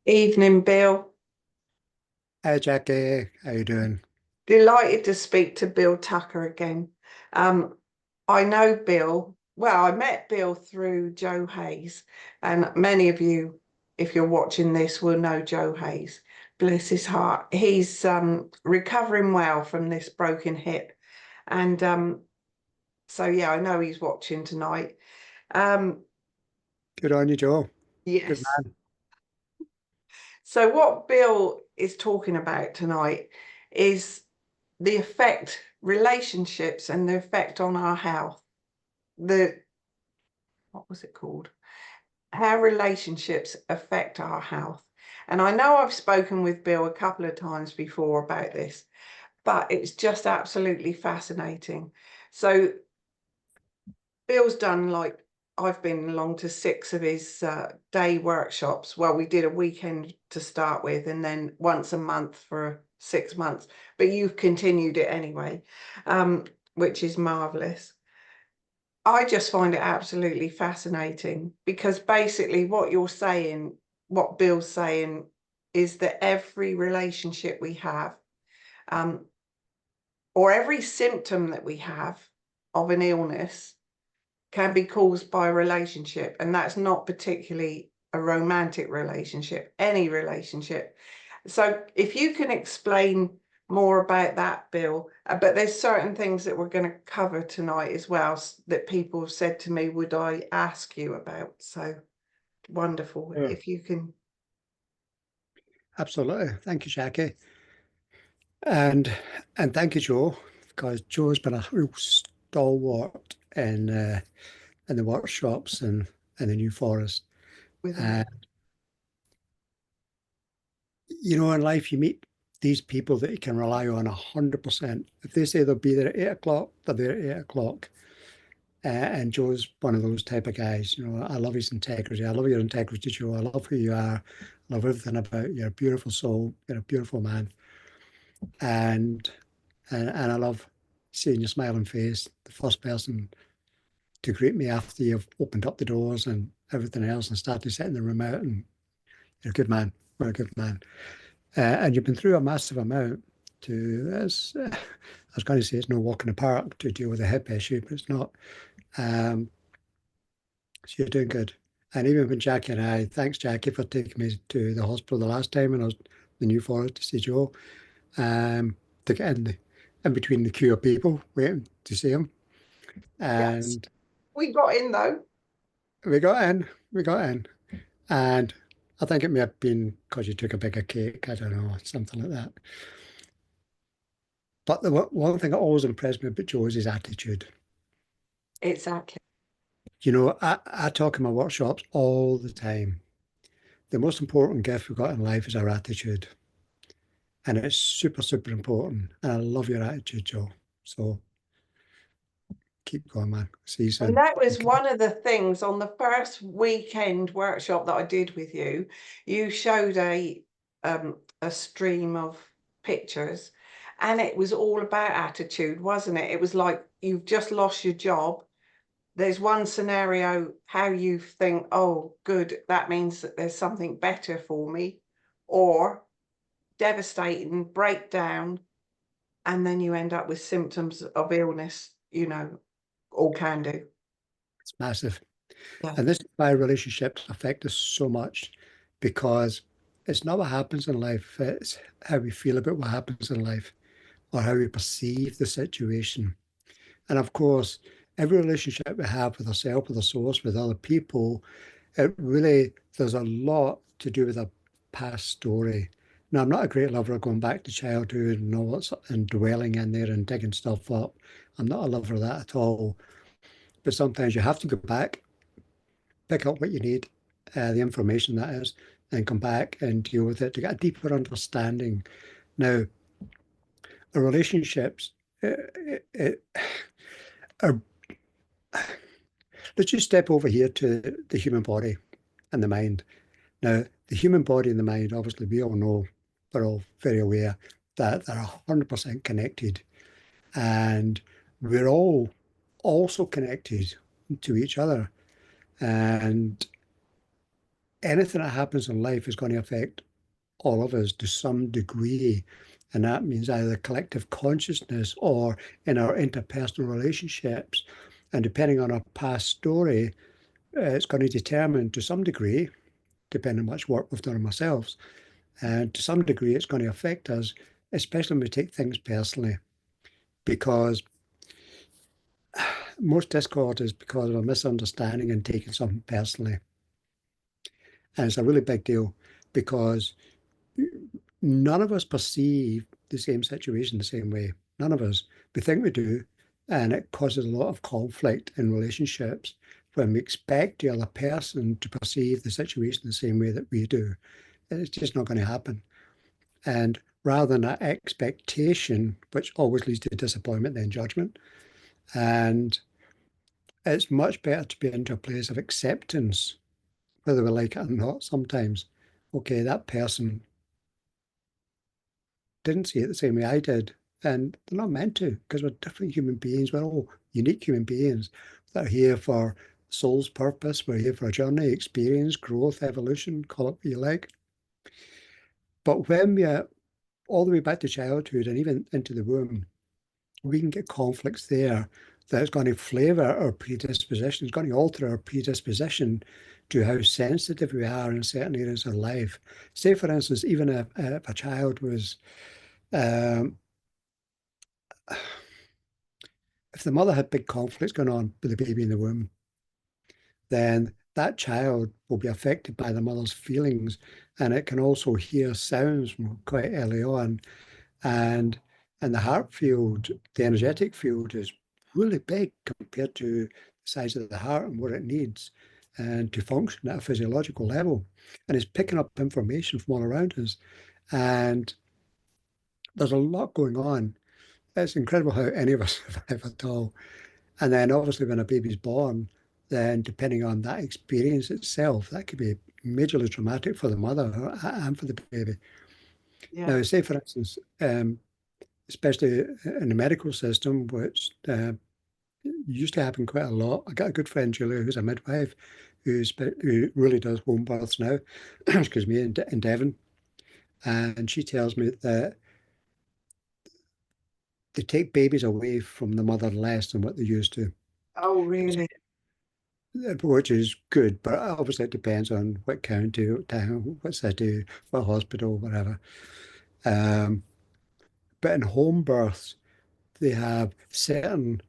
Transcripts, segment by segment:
Evening, Bill. Hey Jackie, how you doing? Delighted to speak to Bill Tucker again. Um, I know Bill. Well, I met Bill through Joe Hayes, and many of you, if you're watching this, will know Joe Hayes. Bless his heart. He's recovering well from this broken hip, and so yeah, I know he's watching tonight. Um, Good on you, Joe. Good yes. man. So what Bill is talking about tonight is the effect, relationships and the effect on our health. The, what was it called? How relationships affect our health. And I know I've spoken with Bill a couple of times before about this, but it's just absolutely fascinating. So Bill's done like I've been along to six of his day workshops. Well, we did a weekend to start with, and then once a month for 6 months. But you've continued it anyway, which is marvelous. I just find it absolutely fascinating because basically what you're saying, what Bill's saying, is that every relationship we have, um, or every symptom that we have of an illness can be caused by a relationship, and that's not particularly a romantic relationship, any relationship. So if you can explain more about that, Bill, but there's certain things that we're going to cover tonight as well that people have said to me, would I ask you about? So wonderful. Sure. If you can. Absolutely. Thank you, Jackie. And and thank you, Joe, because Joe's been a real stalwart in the workshops and in the New Forest. Without. And in life you meet these people that you can rely on 100%. If they say they'll be there at 8 o'clock, they're there at 8 o'clock. And Joe's one of those type of guys. I love his integrity. I love your integrity, Joe. I love who you are. I love everything about you. You're a beautiful soul. You're a beautiful man. And and I love seeing your smiling face. The first person to greet me after you've opened up the doors and everything else and started setting the room out. And you're a good man. You're a good man. And you've been through a massive amount to this. I was going to say it's no walk in the park to deal with a hip issue, but it's not. Um, So you're doing good. And even when Jackie and I, thanks Jackie for taking me to the hospital the last time when I was in the New Forest to see Joe, to get in between the queue of people waiting to see him. Yes, And we got in though. we got in, we got in. And I think it may have been because you took a bigger cake, I don't know, something like that. But the one thing that always impressed me about Joe is his attitude. Exactly. I talk in my workshops all the time. The most important gift we've got in life is our attitude. And it's super, super important. And I love your attitude, Joe. So keep going, man. See you And soon. that was Okay. one of the things on the first weekend workshop that I did with you. You showed a stream of pictures, and it was all about attitude, wasn't it? It was like you've just lost your job. There's one scenario how you think, oh, good, that means that there's something better for me, or devastating breakdown, and then you end up with symptoms of illness, all can do. It's massive. Yeah. And this is why relationships affect us so much because it's not what happens in life, it's how we feel about what happens in life or how we perceive the situation. And of course, every relationship we have with ourselves, with our source, with other people, there's a lot to do with a past story. Now, I'm not a great lover of going back to childhood and all that and dwelling in there and digging stuff up. I'm not a lover of that at all. But sometimes you have to go back, pick up what you need, the information that is, and come back and deal with it to get a deeper understanding. Now, our relationships are, let's just step over here to the human body and the mind. Now, the human body and the mind, obviously, we all know, we're all very aware that they're 100% connected. And we're all also connected to each other. And anything that happens in life is going to affect all of us to some degree. And that means either collective consciousness or in our interpersonal relationships. And depending on our past story, it's going to determine to some degree, depending on how much work we've done on ourselves, and to some degree, it's going to affect us, especially when we take things personally, because most discord is because of a misunderstanding and taking something personally. And it's a really big deal because none of us perceive the same situation the same way. None of us. We think we do, and it causes a lot of conflict in relationships when we expect the other person to perceive the situation the same way that we do. It's just not going to happen. And rather than that expectation, which always leads to disappointment, then judgment. And it's much better to be into a place of acceptance, whether we like it or not sometimes. Okay, that person didn't see it the same way I did. And they're not meant to, because we're different human beings. We're all unique human beings that are here for soul's purpose. We're here for a journey, experience, growth, evolution, call it what you like. But when we're all the way back to childhood and even into the womb, we can get conflicts there that's going to flavor our predisposition. It's going to alter our predisposition to how sensitive we are in certain areas of life. Say, for instance, even if a child was, um, if the mother had big conflicts going on with the baby in the womb, then that child will be affected by the mother's feelings, and it can also hear sounds from quite early on. And the heart field, the energetic field, is really big compared to the size of the heart and what it needs and to function at a physiological level. And it's picking up information from all around us. And there's a lot going on. It's incredible how any of us survive at all. And then obviously when a baby's born, then depending on that experience itself, that could be majorly traumatic for the mother and for the baby. Yeah. Now, say for instance, especially in the medical system, which used to happen quite a lot. I got a good friend, Julia, who's a midwife, who really does home births now, excuse me, in Devon. And she tells me that they take babies away from the mother less than what they used to, Oh, really? which is good. But obviously, it depends on what county, what town, what city, what hospital, whatever. Um, but in home births, they have certain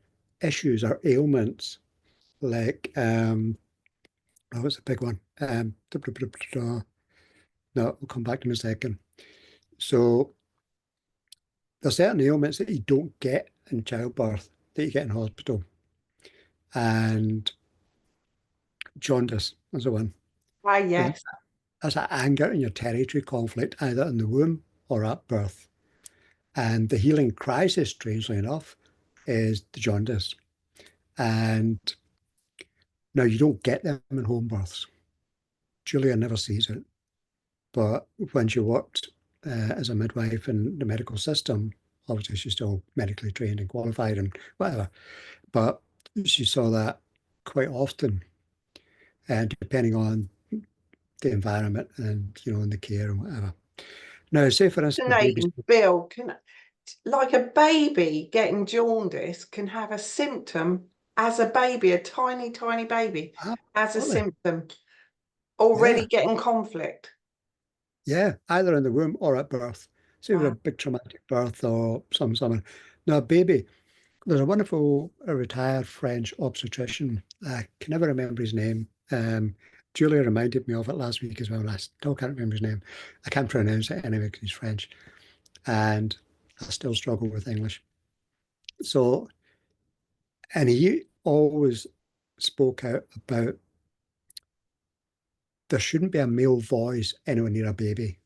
issues or ailments like oh, what's the big one? No, we'll come back to in a second. So there's certain ailments that you don't get in childbirth that you get in hospital. And jaundice is the one. Ah, Now, yes. that's an anger in your territory conflict, either in the womb or at birth. And the healing crisis, strangely enough, is the jaundice. And now you don't get them in home births. Julia never sees it. But when she worked as a midwife in the medical system, obviously she's still medically trained and qualified and whatever, but she saw that quite often, and depending on the environment and and the care and whatever. Now, say for instance, a baby's Fascinating, Bill. Can like a baby getting jaundice can have a symptom as a baby, a tiny, tiny baby, as a absolutely, symptom, already yeah, getting conflict. yeah, either in the womb or at birth. Say with a Wow. big traumatic birth or something. Now, a baby. There's a wonderful retired French obstetrician. I can never remember his name. Julia reminded me of it last week as well, and I still can't remember his name. I can't pronounce it anyway because he's French, and I still struggle with English. So, and he always spoke out about there shouldn't be a male voice anywhere near a baby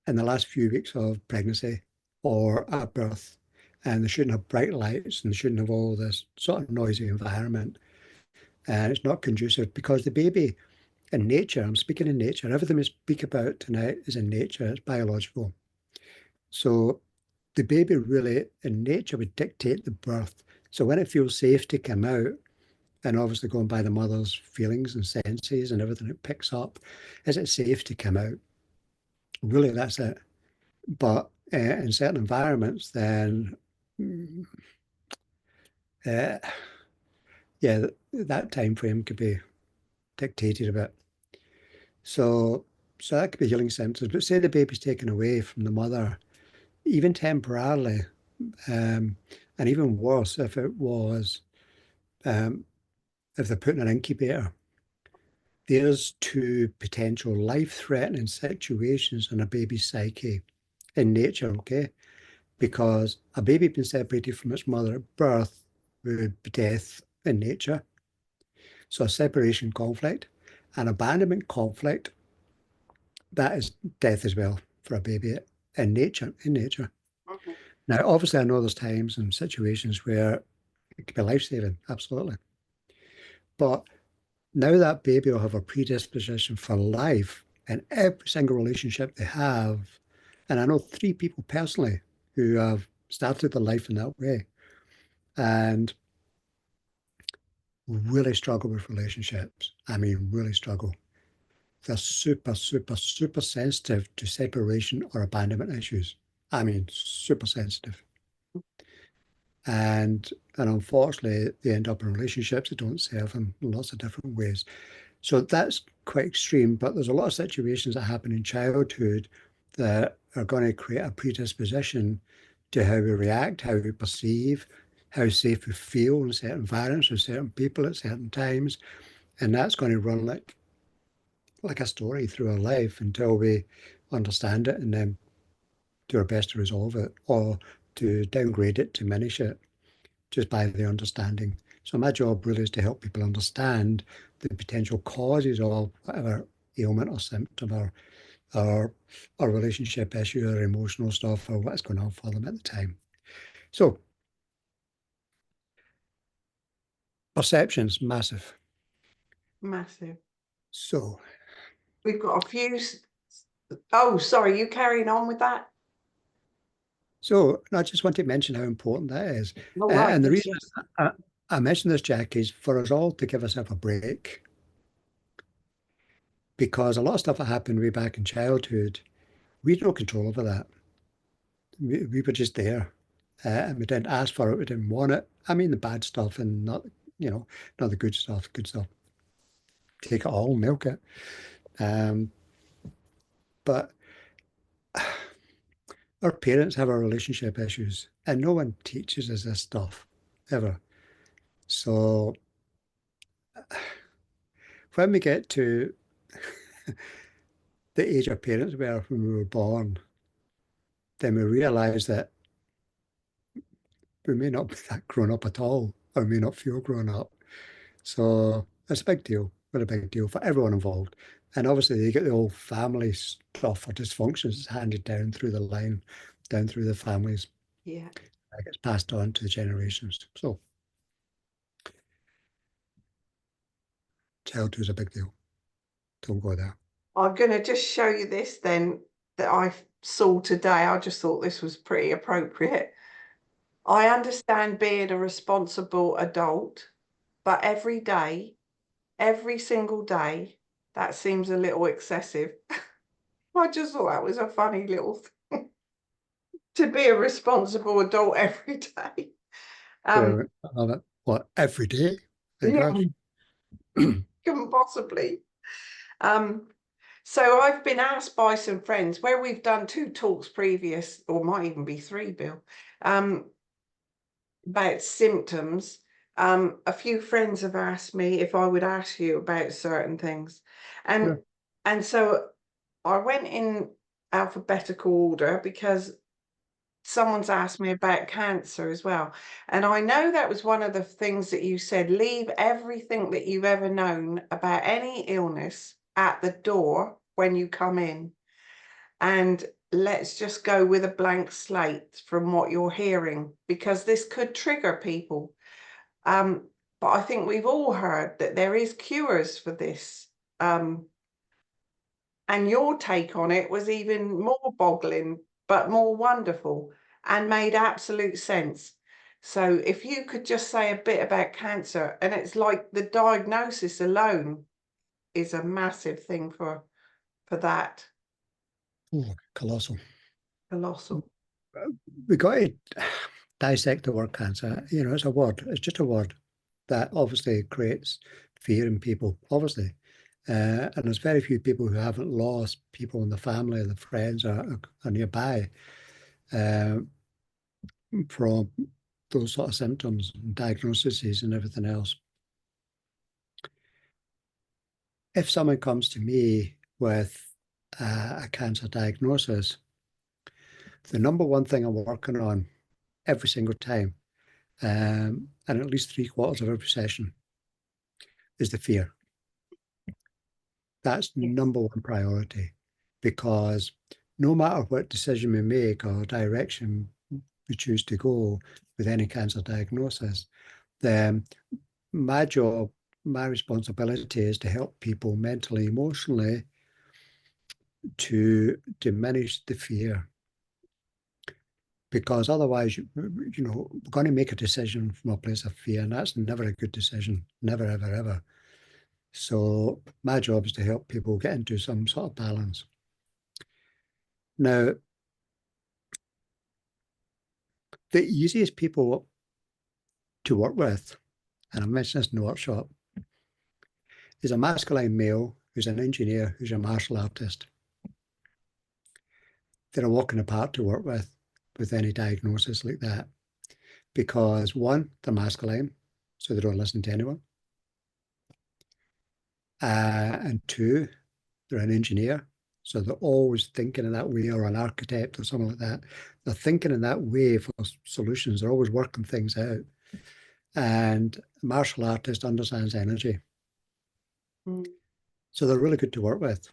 in the last few weeks of pregnancy or at birth. And they shouldn't have bright lights and they shouldn't have all this sort of noisy environment. And it's not conducive because the baby in nature, I'm speaking in nature, everything we speak about tonight is in nature, it's biological. So the baby really in nature would dictate the birth. So when it feels safe to come out, and obviously going by the mother's feelings and senses and everything it picks up, is it safe to come out? Really, that's it. But in certain environments, then uh, yeah, that time frame could be dictated a bit. So, so that could be healing symptoms. But say the baby's taken away from the mother, even temporarily, and even worse if it was, if they're put in an incubator. There's two potential life-threatening situations in a baby's psyche in nature, okay? Because a baby being separated from its mother at birth would be death in nature. So a separation conflict, an abandonment conflict, that is death as well for a baby in nature. Mhm. Now, obviously, I know there's times and situations where it could be life-saving, absolutely. But now that baby will have a predisposition for life in every single relationship they have. And I know 3 people personally who have started their life in that way and really struggle with relationships. I mean, really struggle. They're super, super, super sensitive to separation or abandonment issues. I mean, super sensitive. And unfortunately, they end up in relationships that don't serve them in lots of different ways. So that's quite extreme, but there's a lot of situations that happen in childhood that are going to create a predisposition to how we react, how we perceive, how safe we feel in certain environments with certain people at certain times. And that's going to run like a story through our life until we understand it and then do our best to resolve it or to downgrade it, diminish it just by the understanding. So my job really is to help people understand the potential causes of whatever ailment or symptom or relationship issue or emotional stuff or what's going on for them at the time. So perception's massive. Massive. So We've got a few. Oh, sorry, you carrying on with that? so I just want to mention how important that is. All right. And the Yes, reason yes. I mention this, Jack, is for us all to give ourselves a break because a lot of stuff that happened way back in childhood, we had no control over that. We were just there. And we didn't ask for it. We didn't want it. I mean, the bad stuff and not, not the good stuff. Good stuff. Take it all, milk it. Um, but our parents have our relationship issues, and no one teaches us this stuff ever. So when we get to the age our parents were when we were born, then we realize that we may not be that grown up at all, or may not feel grown up. So it's a big deal, but a big deal for everyone involved. And obviously, you get the old family stuff or dysfunctions handed down through the line, down through the families. Yeah. It gets passed on to the generations. So childhood is a big deal. Don't go there. I'm going to just show you this then that I saw today. I just thought this was pretty appropriate. I understand being a responsible adult, but every day, every single day, that seems a little excessive. I just thought that was a funny little thing to be a responsible adult every day. Um, What, every day? My yeah, gosh. couldn't possibly. Um, so I've been asked by some friends where we've done 2 talks previous, or might even be 3, Bill, about symptoms. A few friends have asked me if I would ask you about certain things. And Sure. and so I went in alphabetical order because someone's asked me about cancer as well. And I know that was one of the things that you said, leave everything that you've ever known about any illness at the door when you come in. And let's just go with a blank slate from what you're hearing, because this could trigger people. But I think we've all heard that there is cures for this. And your take on it was even more boggling, but more wonderful and made absolute sense. So if you could just say a bit about cancer, and it's like the diagnosis alone is a massive thing for that. Oh, colossal. Colossal. We got to dissect the word cancer. You know, it's a word. It's just a word that obviously creates fear in people, obviously. And there's very few people who haven't lost people in the family, the friends are nearby from those sort of symptoms and diagnoses and everything else. If someone comes to me with a cancer diagnosis, the number one thing I'm working on every single time, and at least 3/4 of every session, is the fear. That's Yes. number one priority, because no matter what decision we make or direction we choose to go with any cancer diagnosis, then my job, my responsibility is to help people mentally, emotionally to diminish the fear. Because otherwise, we're going to make a decision from a place of fear, and that's never a good decision. Never, ever, ever. So my job is to help people get into some sort of balance. Now, the easiest people to work with, and I mentioned this in the workshop, is a masculine male who's an engineer, who's a martial artist. They're a walk in the park to work with any diagnosis like that. Because one, they're masculine, so they don't listen to anyone. And two, they're an engineer, so they're always thinking in that way, or an architect or something like that. They're thinking in that way for solutions. They're always working things out. And a martial artist understands energy. Mm. So they're really good to work with.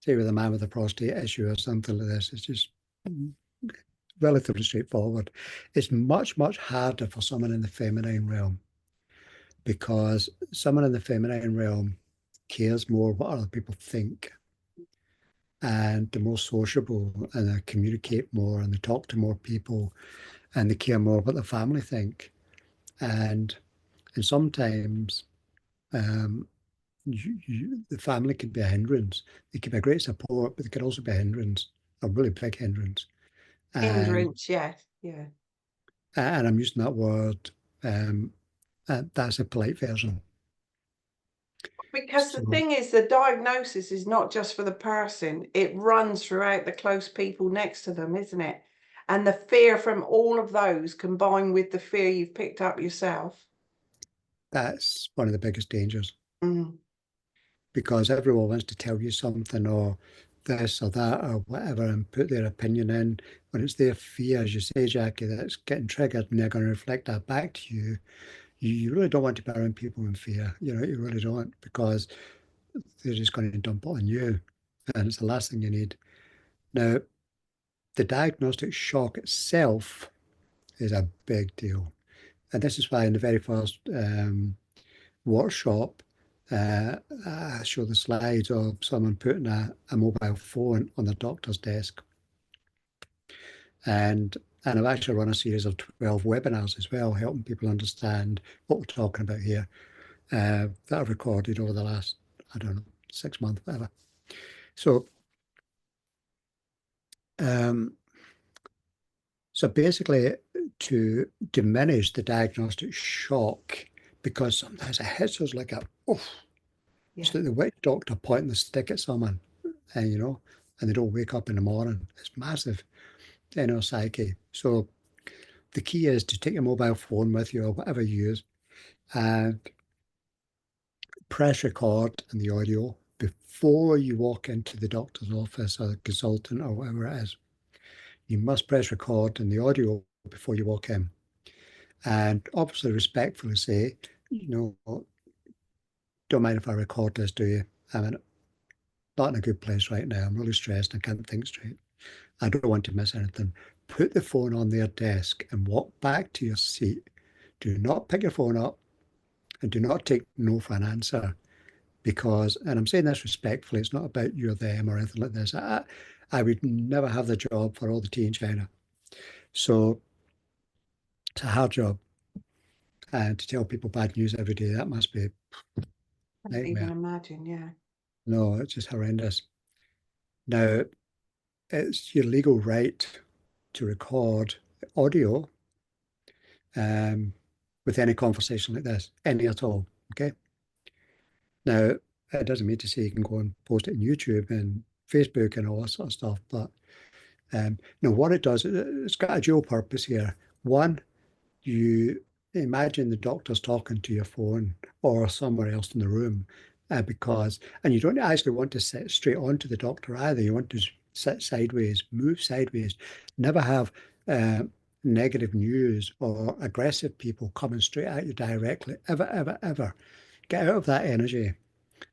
Say with a man with a prostate issue or something like this, it's just relatively straightforward. It's much, much harder for someone in the feminine realm, because someone in the feminine realm cares more what other people think, and they're more sociable, and they communicate more, and they talk to more people, and they care more what the family think. And sometimes the family can be a hindrance. They can be a great support, but they can also be a hindrance, a really big hindrance. And Hindrance, yes, yeah. and I'm using that word. That's a polite version. Because the So thing is, the diagnosis is not just for the person, it runs throughout the close people next to them, isn't it? And the fear from all of those combined with the fear you've picked up yourself. that's one of the biggest dangers, Mm. because everyone wants to tell you something, or this or that or whatever, and put their opinion in. When it's their fear, as you say, Jackie, that's getting triggered, and they're going to reflect that back to you. You really don't want to be around people in fear. You really don't, because they're just going to dump it on you, and it's the last thing you need. Now, the diagnostic shock itself is a big deal. And this is why in the very first workshop, I show the slides of someone putting a mobile phone on the doctor's desk. And I've actually run a series of 12 webinars as well, helping people understand what we're talking about here, that I've recorded over the last, I don't know, 6 months, whatever. So, um, so basically, to diminish the diagnostic shock, because sometimes it hits us like oh, Yeah. it's like the witch doctor pointing the stick at someone, and and they don't wake up in the morning. It's massive in our psyche. So the key is to take your mobile phone with you or whatever you use, and press record in the audio before you walk into the doctor's office or the consultant or whatever it is. You must press record in the audio before you walk in. And obviously respectfully say, don't mind if I record this, do you? I'm not in a good place right now. I'm really stressed. I can't think straight. I don't want to miss anything. Put the phone on their desk and walk back to your seat. Do not pick your phone up, and do not take no for an answer, because, and I'm saying this respectfully, it's not about you or them or anything like this. I would never have the job for all the tea in China. So It's a hard job. And to tell people bad news every day, that must be a I can't even nightmare. imagine, yeah. No, it's just horrendous. Now, it's your legal right to record audio with any conversation like this, any at all. Okay. Now, it doesn't mean to say you can go and post it on YouTube and Facebook and all that sort of stuff, but no, what it does, it's got a dual purpose here. One, you imagine the doctor's talking to your phone or somewhere else in the room and you don't actually want to sit straight onto the doctor either. You want to sit sideways, move sideways, never have negative news or aggressive people coming straight at you directly, ever, ever, ever. Get out of that energy.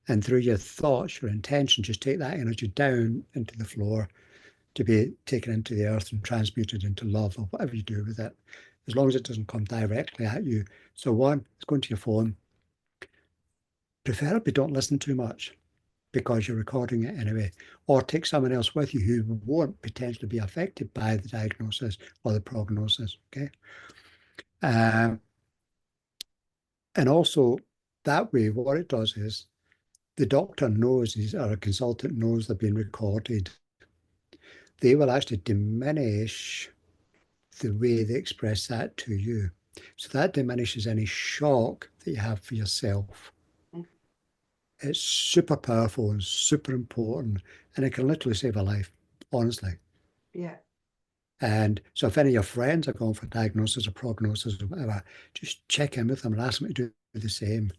And through your thoughts, your intention, just take that energy down into the floor to be taken into the earth and transmuted into love or whatever you do with it, as long as it doesn't come directly at you. So one, it's going to your phone. Preferably don't listen too much because you're recording it anyway, or take someone else with you who won't potentially be affected by the diagnosis or the prognosis, okay? And also that way, what it does is the doctor knows, or a consultant knows they're being recorded. They will actually diminish the way they express that to you. So that diminishes any shock that you have for yourself. Mm. It's super powerful and super important, and it can literally save a life, honestly. Yeah. And so if any of your friends are going for diagnosis or prognosis or whatever, just check in with them and ask them to do the same.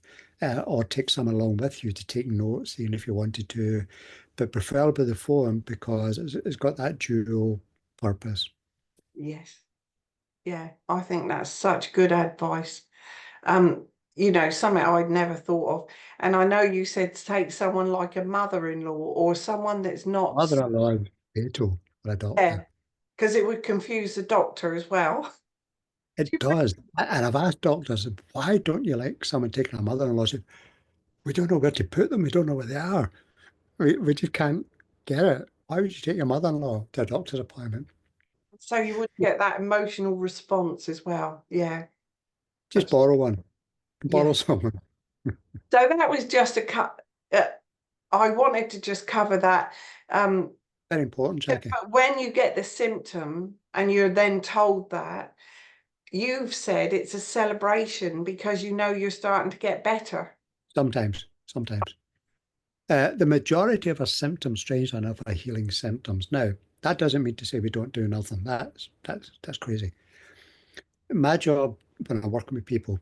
Or take someone along with you to take notes, even if you wanted to. But preferably the phone, because it's got that dual purpose. Yes. Yeah. I think that's such good advice. Something I'd never thought of. And I know you said to take someone like a mother-in-law or someone that's not, Mother-in-law is fatal for a yeah, doctor. because it would confuse the doctor as well. It does. And I've asked doctors, why don't you like someone taking a mother-in-law? Said, we don't know where to put them. We don't know where they are. We just can't get it. Why would you take your mother-in-law to a doctor's appointment? So you would get that emotional response as well. Yeah. Just borrow one. Borrow Yeah. someone. So that was just a cut. I wanted to just cover that. Very important, Jackie. But when you get the symptom and you're then told that, you've said it's a celebration because you know you're starting to get better. Sometimes. The majority of our symptoms, strangely enough, are healing symptoms. Now, that doesn't mean to say we don't do nothing. That's crazy. My job when I'm working with people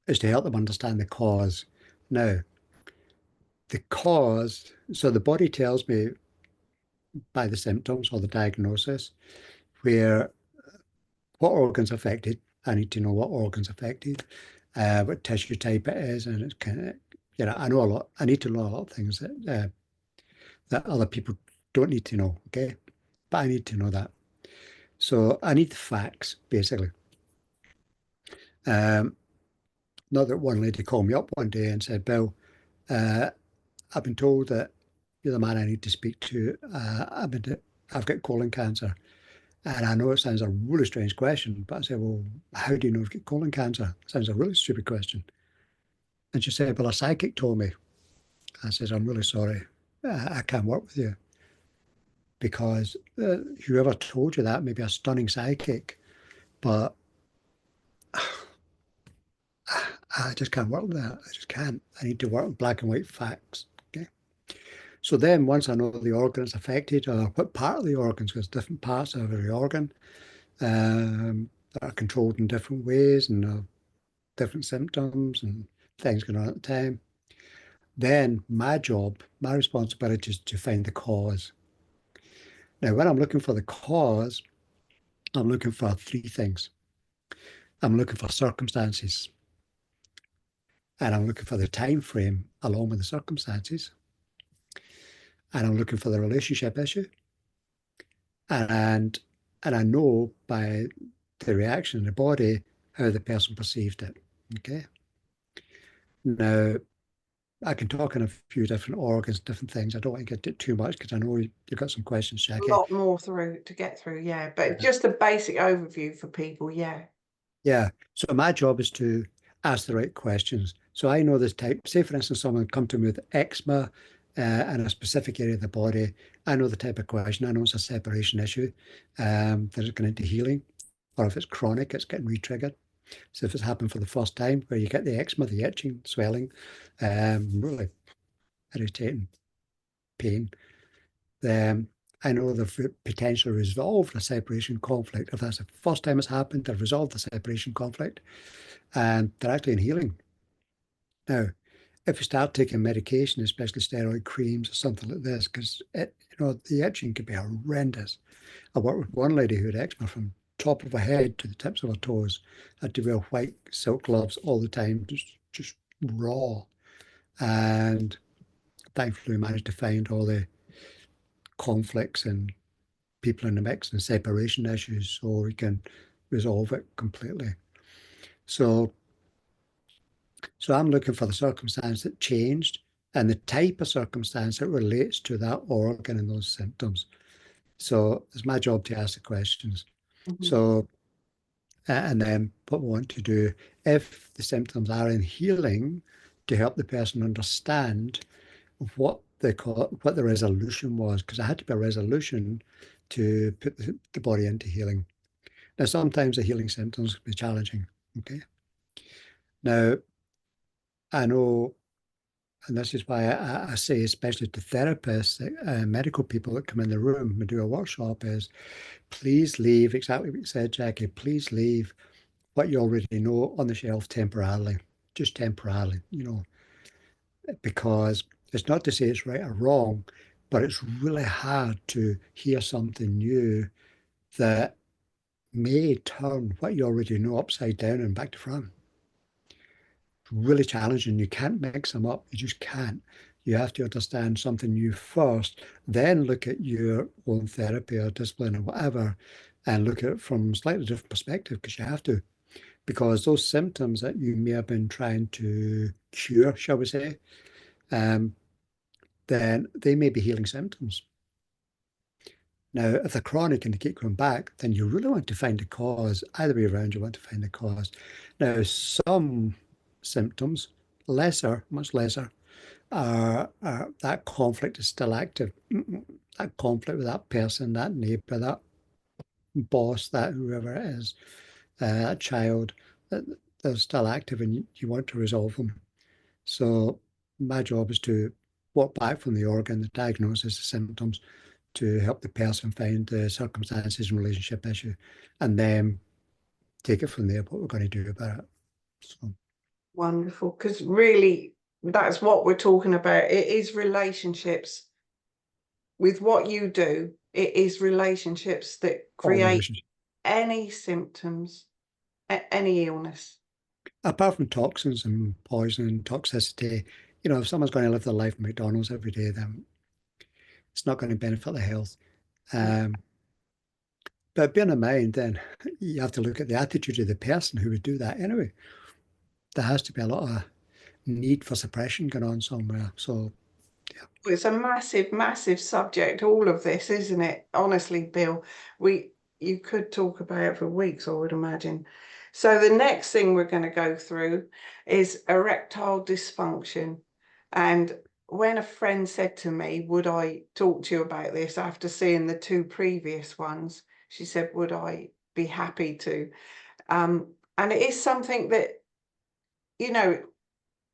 is to help them understand the cause. Now, the cause, so the body tells me by the symptoms or the diagnosis where what organ's affected. I need to know what organ's affected, what tissue type it is, and it's kind of, I know a lot. I need to know a lot of things that other people don't need to know. Okay, but I need to know that. So I need the facts, basically. Not that one lady called me up one day and said, Bill, I've been told that you're the man I need to speak to. I've got colon cancer. And I know it sounds a really strange question, but I said, well, how do you know you've got colon cancer? It sounds a really stupid question. And she said, well, a psychic told me. I said, I'm really sorry. I can't work with you because whoever told you that may be a stunning psychic, but I just can't work with that. I just can't. I need to work with black and white facts. Okay. So then once I know the organ is affected or what part of the organs, because different parts of every organ that are controlled in different ways and different symptoms and things going on at the time, then my job, my responsibility is to find the cause. Now, when I'm looking for the cause, I'm looking for three things. I'm looking for circumstances, and I'm looking for the time frame along with the circumstances, and I'm looking for the relationship issue, and I know by the reaction in the body how the person perceived it. Okay. Now, I can talk in a few different organs, different things. I don't want to get too much because I know you've got some questions, A Jackie. lot more through to get through, yeah. But just a basic overview for people, yeah. Yeah. So my job is to ask the right questions. So I know this type. Say, for instance, someone come to me with eczema in a specific area of the body. I know the type of question. I know it's a separation issue that is going into healing. Or if it's chronic, it's getting re-triggered. So if it's happened for the first time, where you get the eczema, the itching, swelling, really irritating pain, then I know they've potentially resolved a separation conflict. If that's the first time it's happened, they've resolved the separation conflict and they're actually in healing. Now, if you start taking medication, especially steroid creams or something like this, because the itching can be horrendous. I worked with one lady who had eczema from top of her head to the tips of her toes. Had to wear white silk gloves all the time, just raw. And thankfully, we managed to find all the conflicts and people in the mix and separation issues so we can resolve it completely. So I'm looking for the circumstance that changed and the type of circumstance that relates to that organ and those symptoms. So it's my job to ask the questions. Mhm. So, and then what we want to do, if the symptoms are in healing, to help the person understand what they call what the resolution was, because there had to be a resolution to put the body into healing. Now, sometimes the healing symptoms can be challenging. Okay. Now, I know, and this is why I say, especially to therapists, medical people that come in the room and do a workshop, is please leave exactly what you said, Jackie. Please leave what you already know on the shelf temporarily, just temporarily, because it's not to say it's right or wrong, but it's really hard to hear something new that may turn what you already know upside down and back to front. It's really challenging. You can't mix them up. You just can't. You have to understand something new first, then look at your own therapy or discipline or whatever, and look at it from a slightly different perspective because you have to. Because those symptoms that you may have been trying to cure, shall we say, um, then they may be healing symptoms. Now, if they're chronic and they keep coming back, then you really want to find a cause. Either way around, you want to find a cause. Now, some symptoms, lesser, much lesser, are that conflict is still active. That conflict with that person, that neighbor, that boss, that whoever it is, that child, they're still active and you want to resolve them. So my job is to walk back from the organ, the diagnosis, the symptoms, to help the person find the circumstances and relationship issue, and then take it from there, what we're going to do about it. So, Wonderful, because really that's what we're talking about. It is relationships. With what you do, it is relationships that all create relationship. any symptoms, any illness. Apart from toxins and poison and toxicity, if someone's going to live their life in McDonald's every day, then it's not going to benefit their health. Um, but bearing in mind, then you have to look at the attitude of the person who would do that anyway. There has to be a lot of need for suppression going on somewhere. So, yeah. It's a massive, massive subject, all of this, isn't it? Honestly, Bill, you could talk about it for weeks, I would imagine. So the next thing we're going to go through is erectile dysfunction. And when a friend said to me, would I talk to you about this after seeing the two previous ones, she said, would I be happy to? And it is something that, you know,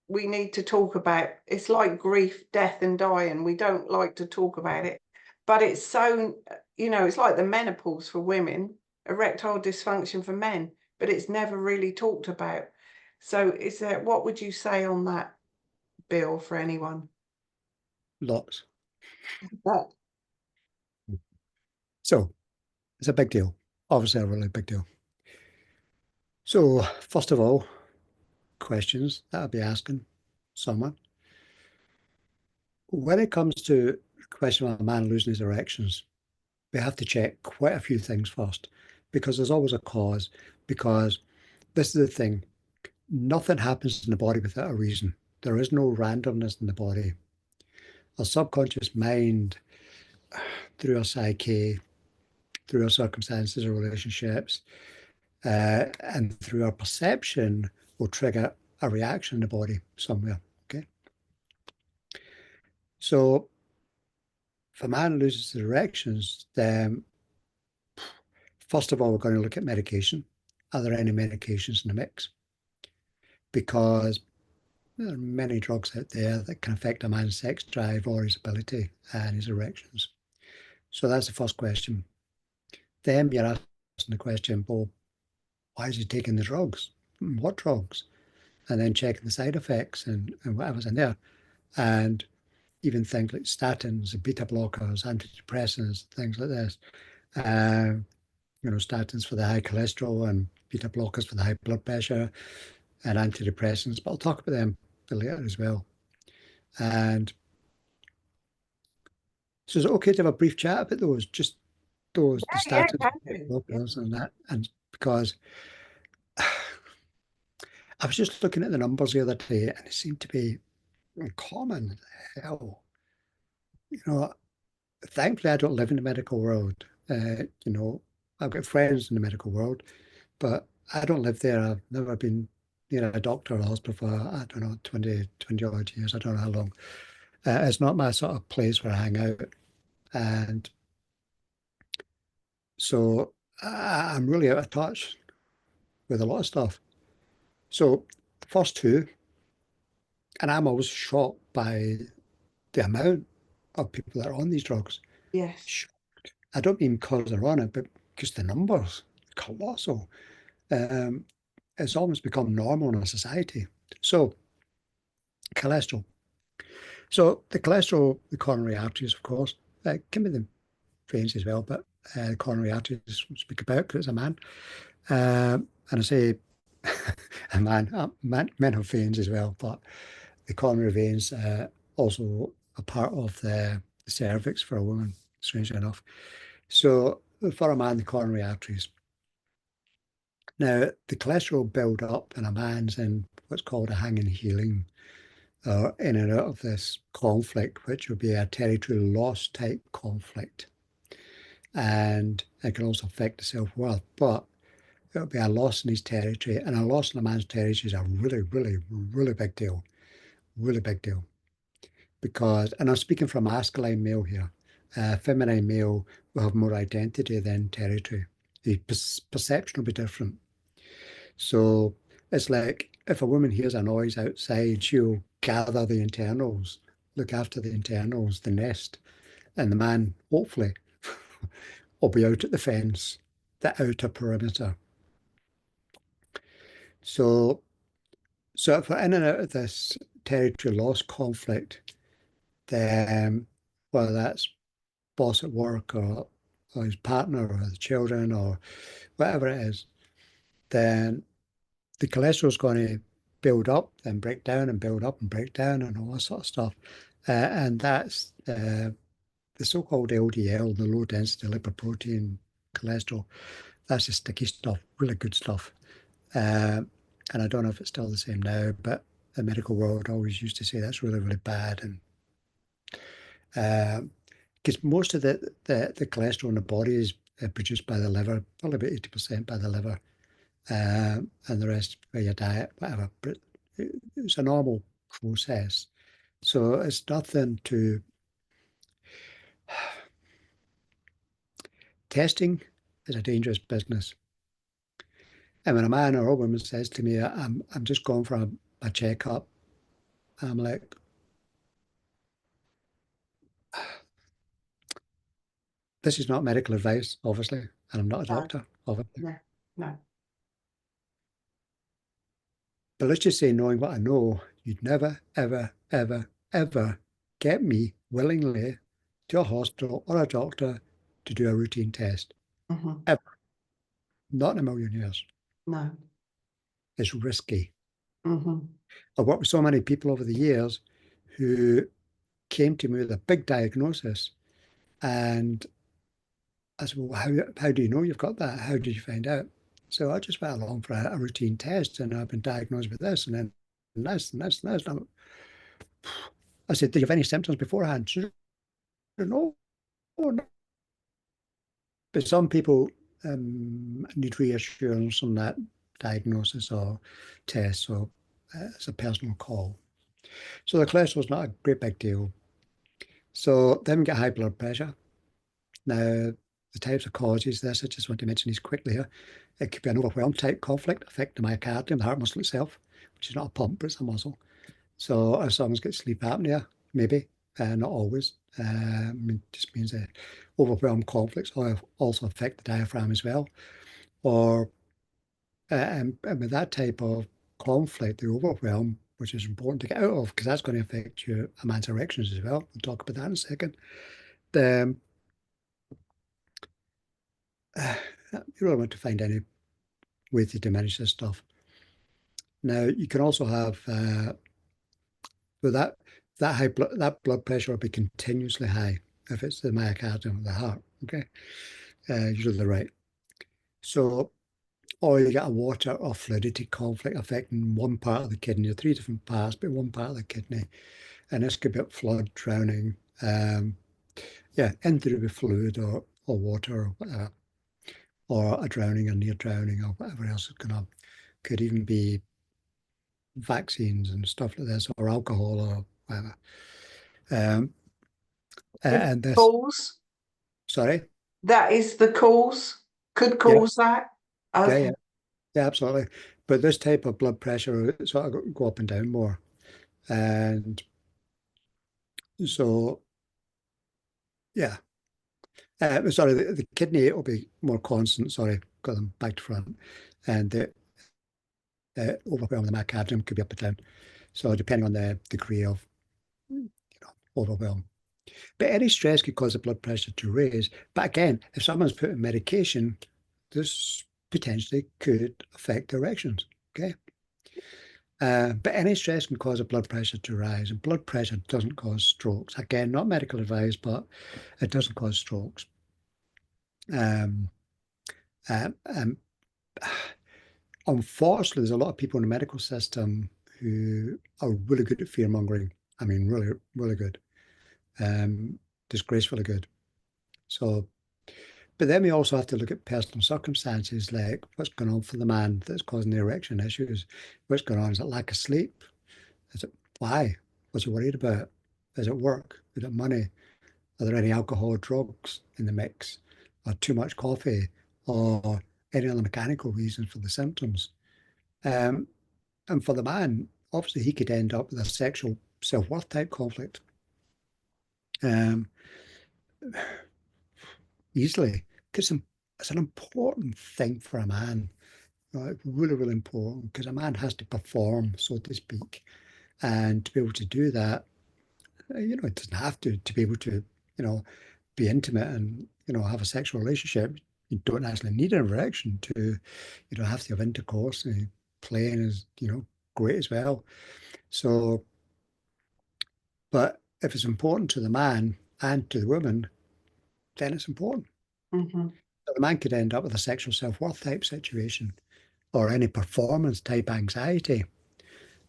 we need to talk about. It's like grief, death and dying. We don't like to talk about it, but it's so, it's like the menopause for women, erectile dysfunction for men, but it's never really talked about. So what would you say on that, Bill, for anyone? Lots. That So it's a big deal. Obviously, a really big deal. So, first of all, questions that I'll be asking someone. When it comes to the question of a man losing his erections, we have to check quite a few things first because there's always a cause. Because this is the thing, nothing happens in the body without a reason. There is no randomness in the body. Our subconscious mind, through our psyche, through our circumstances or relationships, and through our perception will trigger a reaction in the body somewhere. Okay. So if a man loses his erections, then first of all, we're going to look at medication. Are there any medications in the mix? Because there are many drugs out there that can affect a man's sex drive or his ability and his erections. So that's the first question. Then you're asking the question, well, why is he taking the drugs? What drugs? And then checking the side effects and whatever's in there. And even things like statins, beta blockers, antidepressants, things like this. Statins for the high cholesterol and beta blockers for the high blood pressure and antidepressants. But I'll talk about them later as well. And so is it okay to have a brief chat about those? Just those, the Yeah, statins, blockers and that. And because I was just looking at the numbers the other day and it seemed to be common. Hell, thankfully I don't live in the medical world. I've got friends in the medical world, but I don't live there. I've never been near a doctor or a hospital for, I don't know, 20 odd years. I don't know how long. It's not my sort of place where I hang out. And so I'm really out of touch with a lot of stuff. So the first two, and I'm always shocked by the amount of people that are on these drugs. Yes. I don't mean because they're on it, but because the numbers are colossal. It's almost become normal in our society. So cholesterol. So the cholesterol, the coronary arteries, of course, can be the veins as well, but coronary arteries we'll speak about because it's a man. And I say a men have veins as well, but the coronary veins also a part of the cervix for a woman, strangely enough. So for a man, the coronary arteries. Now, the cholesterol build up in a man's in what's called a hanging healing, or in and out of this conflict, which will be a territory loss type conflict. And it can also affect the self-worth, but it'll be a loss in his territory. And a loss in a man's territory is a really, really, really big deal. Really big deal. Because, and I'm speaking from masculine male here, feminine male will have more identity than territory. The perception will be different. So it's like if a woman hears a noise outside, she'll gather the internals, look after the internals, the nest, and the man, hopefully, will be out at the fence, the outer perimeter. So if we're in and out of this territory loss conflict, then whether that's boss at work or his partner or the children or whatever it is, then the cholesterol is going to build up, then break down and build up and break down and all that sort of stuff. And that's the so-called LDL, the low density lipoprotein cholesterol. That's the sticky stuff, really good stuff. And I don't know if it's still the same now, but the medical world always used to say that's really, really bad. And because most of the cholesterol in the body is produced by the liver, probably about 80% by the liver, and the rest by your diet, whatever. But it's a normal process. So it's nothing to... Testing is a dangerous business. And when a man or a woman says to me, I'm just going for a checkup, I'm like, this is not medical advice, obviously, and I'm not a No, doctor, obviously. no, no. But let's just say, knowing what I know, you'd never, ever, ever, ever get me willingly to a hospital or a doctor to do a routine test. Mm-hmm. Ever. Not in a million years. No. It's risky. Mm-hmm. I've worked with so many people over the years who came to me with a big diagnosis, and I said, well, how do you know you've got that? How did you find out? So I just went along for a routine test, and I've been diagnosed with this and then this and this and this. And I said, did you have any symptoms beforehand? She said, no, no. But some people need reassurance on that diagnosis or test. So it's a personal call. So the cholesterol is not a great big deal. So then we get high blood pressure. Now, the types of causes this, I just want to mention these quickly here. It could be an overwhelm type conflict affecting the myocardium, the heart muscle itself, which is not a pump, but it's a muscle. So if someone's got sleep apnea, maybe, not always. It just means that overwhelm conflicts also affect the diaphragm as well. Or and with that type of conflict, the overwhelm, which is important to get out of, because that's going to affect a man's erections as well. We'll talk about that in a second. The, you really want to find any way to diminish this stuff. Now, you can also have with that that blood pressure will be continuously high if it's the myocardium of the heart. Okay, usually the right. So, or you get a water or fluidity conflict affecting one part of the kidney, or three different parts, but one part of the kidney, and this could be flood, drowning, either with fluid or water or whatever, or a drowning or near drowning or whatever else is going on. Could even be vaccines and stuff like this, or alcohol or whatever. And this, Cause? sorry, That is the cause? Could yeah, cause that? yeah, Okay. yeah, yeah, absolutely. But this type of blood pressure sort of go up and down more, and so yeah. Sorry, the kidney will be more constant. Sorry, got them back to front, and the overwhelm of the myocardium could be up and down. So depending on the degree of overwhelm. But any stress could cause the blood pressure to raise. But again, if someone's put on medication, this potentially could affect erections. Okay. But any stress can cause the blood pressure to rise, and blood pressure doesn't cause strokes. Again, not medical advice, but it doesn't cause strokes. Um, um, Unfortunately, there's a lot of people in the medical system who are really good at fear mongering. I mean, really, really good, disgracefully good. So, but then we also have to look at personal circumstances, like what's going on for the man that's causing the erection issues. What's going on? Is it lack of sleep? Is it why? What's he worried about? Is it work? Is it money? Are there any alcohol or drugs in the mix? Or too much coffee? Or any other mechanical reasons for the symptoms? Um, and for the man, obviously he could end up with a sexual self-worth type conflict. Um, Easily. Because it's an important thing for a man. It's really, really important because a man has to perform, so to speak. And to be able to do that, it doesn't have to be able to, be intimate and, have a sexual relationship. You don't actually need an erection to, have to have intercourse. And playing is, great as well. So, but if it's important to the man and to the woman, then it's important. Mm-hmm. So the man could end up with a sexual self-worth type situation or any performance type anxiety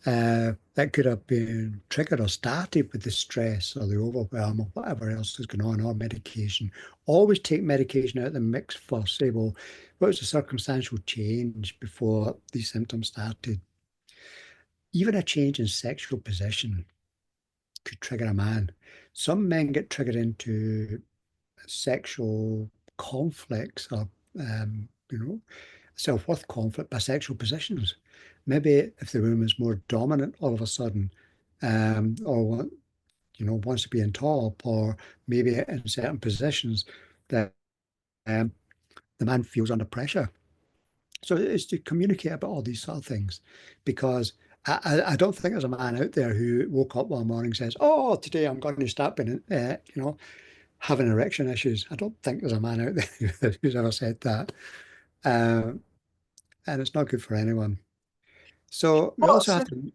that could have been triggered or started with the stress or the overwhelm or whatever else is going on, or medication. Always take medication out of the mix first. Say, well, what was the circumstantial change before these symptoms started? Even a change in sexual position could trigger a man. Some men get triggered into sexual conflicts or, self-worth conflict by sexual positions. Maybe if the woman's more dominant all of a sudden, or wants to be on top, or maybe in certain positions that um, the man feels under pressure. So it's to communicate about all these sort of things, because I don't think there's a man out there who woke up one morning and says, "Oh, today I'm going to start being, having erection issues." I don't think there's a man out there who's ever said that. Um, and it's not good for anyone. So we also What's have to.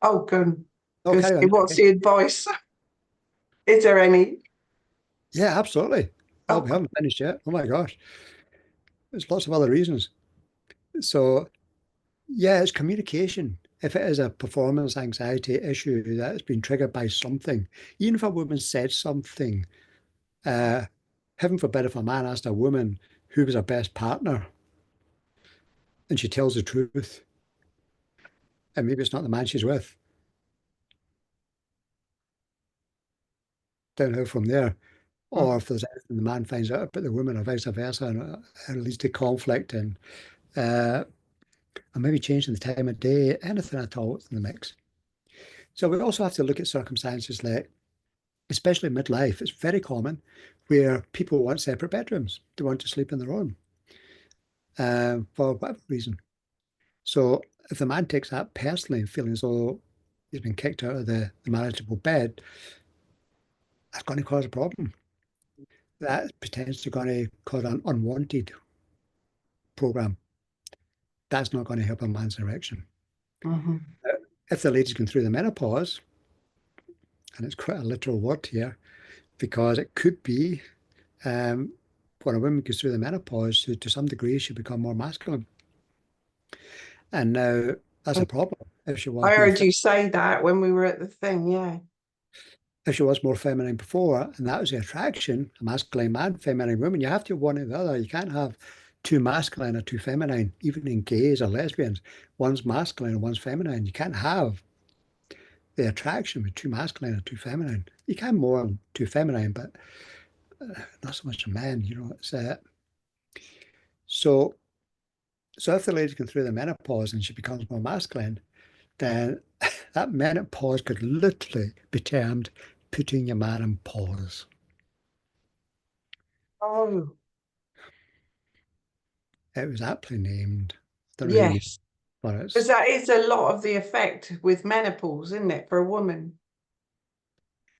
oh good. Oh, Because carry on. what's Okay. the advice? Is there any? Yeah, absolutely. Oh, we Oh, haven't finished yet. Oh my gosh, there's lots of other reasons. So yeah, it's communication. If it is a performance anxiety issue that's been triggered by something, even if a woman said something, uh, heaven forbid if a man asked a woman who was her best partner, and she tells the truth, and maybe it's not the man she's with, downhill from there. Mm. Or if there's anything the man finds out about the woman, or vice versa, and it leads to conflict uh, and maybe changing the time of day, anything at all in the mix. So we also have to look at circumstances like, especially midlife, it's very common where people want separate bedrooms. They want to sleep on their own for whatever reason. So if the man takes that personally, feeling as though he's been kicked out of the marriageable bed, that's going to cause a problem. That's potentially going to cause an unwanted program. That's not going to help a man's erection. Mhm. If the lady's going through the menopause, and it's quite a literal word here, because it could be when a woman goes through the menopause, to some degree, she become more masculine. And now that's a problem if she was I more heard you say that when we were at the thing, yeah. if she was more feminine before, and that was the attraction, a masculine man, feminine woman. You have to have one or the other. You can't have two masculine or two feminine, even in gays or lesbians. One's masculine and one's feminine. You can't have the attraction with two masculine or two feminine. You can more than two feminine, but not so much a man. It's so so if the lady's going through the menopause and she becomes more masculine, then that menopause could literally be termed putting your man on pause. Oh, It was aptly named. I don't know who you, yes. but Because that is a lot of the effect with menopause, isn't it, for a woman?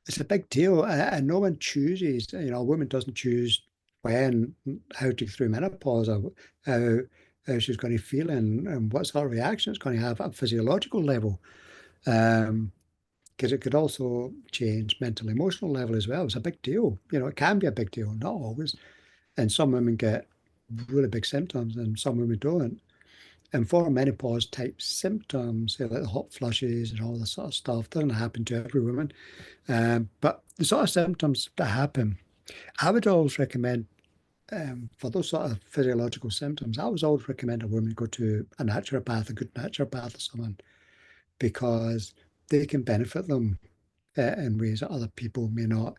it's a big deal, and no one chooses. A woman doesn't choose when, how to go through menopause, or how she's going to feel, and what sort of reaction it's going to have at a physiological level. Because it could also change mental, emotional level as well. It's a big deal. It can be a big deal, not always. And some women get really big symptoms, and some women don't. And for menopause type symptoms, say like the hot flushes and all this sort of stuff, doesn't happen to every woman. But the sort of symptoms that happen, I would always recommend for those sort of physiological symptoms, I would always recommend a woman go to a naturopath, a good naturopath or someone, because they can benefit them in ways that other people may not,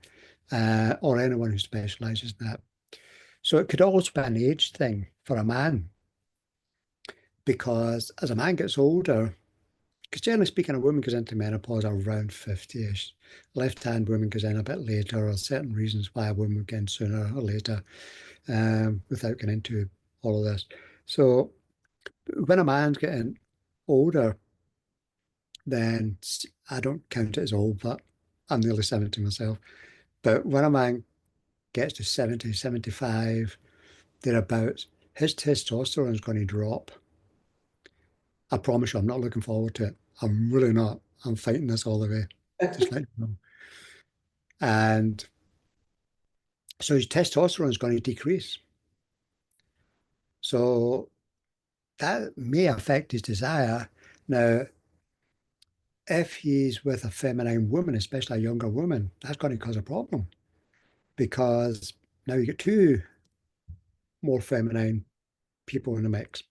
or anyone who specialises in that. So it could also be an age thing for a man, because as a man gets older, because generally speaking, a woman goes into menopause around 50-ish. Left-hand woman goes in a bit later. There are certain reasons why a woman would get in sooner or later, without getting into all of this. So when a man's getting older, then I don't count it as old, but I'm nearly 70 myself. But when a man gets to 70, 75, thereabouts, his testosterone is going to drop. I promise you, I'm not looking forward to it. I'm really not. I'm fighting this all the way. Just let you know. And so his testosterone is going to decrease. So that may affect his desire. Now, if he's with a feminine woman, especially a younger woman, that's going to cause a problem, because now you get two more feminine people in the mix.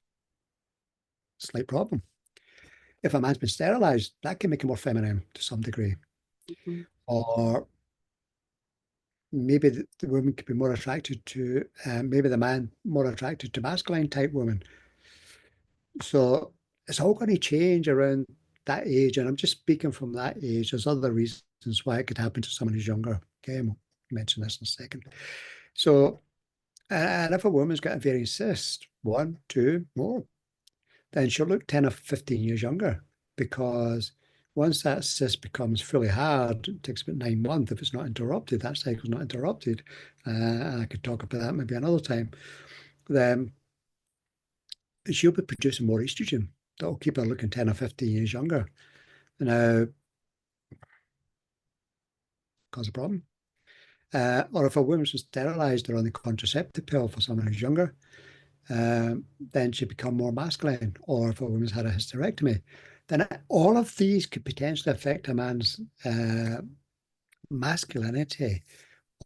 Slight problem. If a man's been sterilized, that can make him more feminine to some degree. Mhm. Or maybe the woman could be more attracted to, maybe the man more attracted to masculine type women. So it's all going to change around that age. And I'm just speaking from that age. There's other reasons why it could happen to someone who's younger. Okay, and we'll mention this in a second. So, and if a woman's got a ovarian cyst, one, two, more, then she'll look 10 or 15 years younger, because once that cyst becomes fully hard, it takes about 9 months if it's not interrupted, that cycle's not interrupted. And I could talk about that maybe another time. Then she'll be producing more estrogen that will keep her looking 10 or 15 years younger. Now, cause a problem. Or if a woman's been sterilized or on the contraceptive pill for someone who's younger, then she become more masculine. Or if a woman's had a hysterectomy, then all of these could potentially affect a man's masculinity,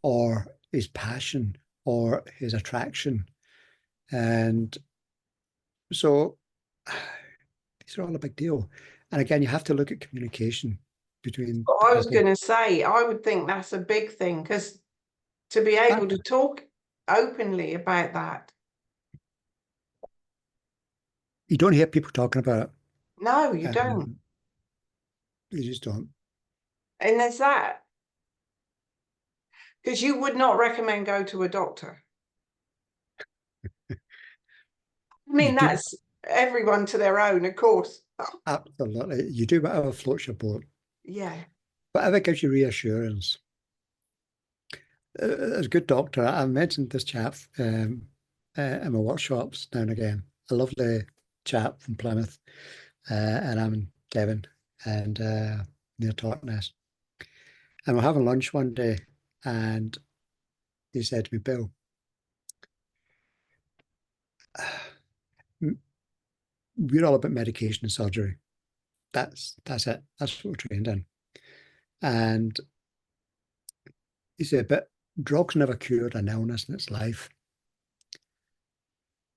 or his passion, or his attraction. And so these are all a big deal. And again, you have to look at communication between the I was couple. going to say, I would think that's a big thing, because to be able to talk openly about that. You don't hear people talking about No, you it. don't. You just don't. And there's that. Because you would not recommend go to a doctor. I You mean, do that's everyone to their own, of course. absolutely. You do whatever floats your boat. Yeah. Whatever gives you reassurance. As a good doctor, I mentioned this chap in my workshops now and again. A lovely chap from Plymouth, and I'm in Devon and near Totnes. And we're having lunch one day, and he said to me, Bill, we're all about medication and surgery. That's it. That's what we're trained in. And he said, but drugs never cured an illness in its life.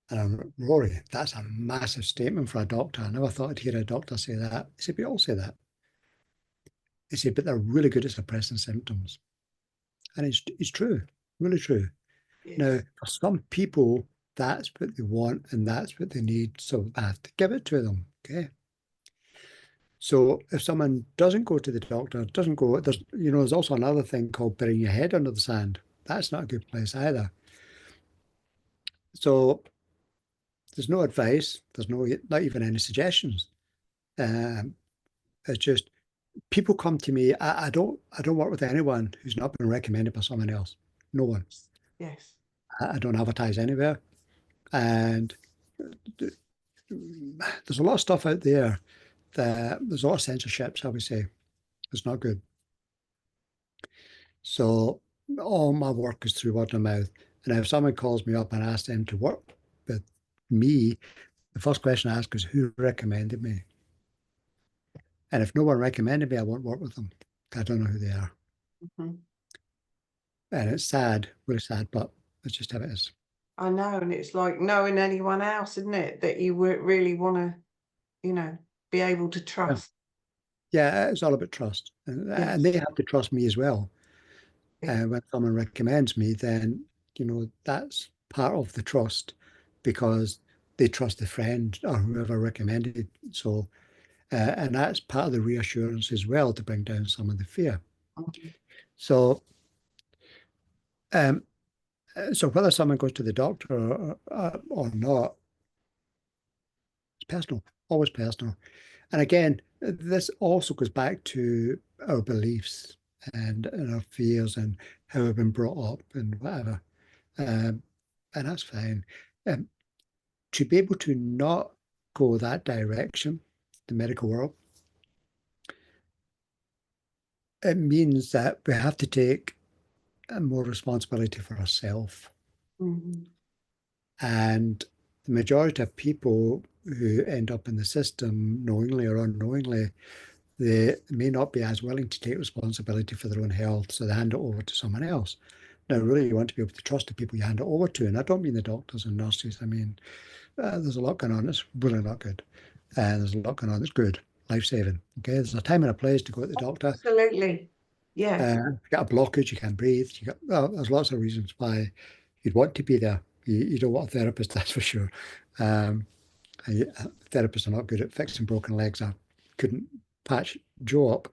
And I'm like, Rory, that's a massive statement for a doctor. I never thought I'd hear a doctor say that. He said, we all say that. He said, but they're really good at suppressing symptoms. And it's true, really true. Yes. Now, for some people, that's what they want and that's what they need. So I have to give it to them. Okay. So if someone doesn't go to the doctor, doesn't go, there's also another thing called burying your head under the sand. That's not a good place either. So there's no advice. There's not even any suggestions. It's just people come to me. I don't work with anyone who's not been recommended by someone else. No one. Yes. I don't advertise anywhere. And there's a lot of stuff out there that there's a lot of censorship, shall we say. It's not good. So all my work is through word of mouth. And if someone calls me up and asks them to work with me, the first question I ask is, who recommended me? And if no one recommended me, I won't work with them. I don't know who they are. Mm-hmm. And it's sad, really sad, but it's just how it is. I know, and it's like knowing anyone else, isn't it, that you would really want to, be able to Yeah, trust. yeah, it's all about trust. And Yes. they have to trust me as well. Yeah. When someone recommends me, then, that's part of the trust because they trust the friend or whoever recommended. So, and that's part of the reassurance as well to bring down some of the fear. Mhm. So, um, so whether someone goes to the doctor or not, it's personal, always personal. And again, this also goes back to our beliefs and our fears and how we've been brought up and whatever. Um, and that's fine. To be able to not go that direction, the medical world, it means that we have to take more responsibility for ourselves. Mhm. And the majority of people who end up in the system, knowingly or unknowingly, they may not be as willing to take responsibility for their own health, so they hand it over to someone else. Now, really, you want to be able to trust the people you hand it over to, and I don't mean the doctors and nurses. I mean, there's a lot going on that's really not good, and there's a lot going on that's good, life-saving. Okay, there's a time and a place to go to the doctor. Absolutely. Yes. If you got a blockage, you can't breathe. There's lots of reasons why you'd want to be there. You don't want a therapist, that's for sure. Um, Therapists are not good at fixing broken legs. I couldn't patch Joe up.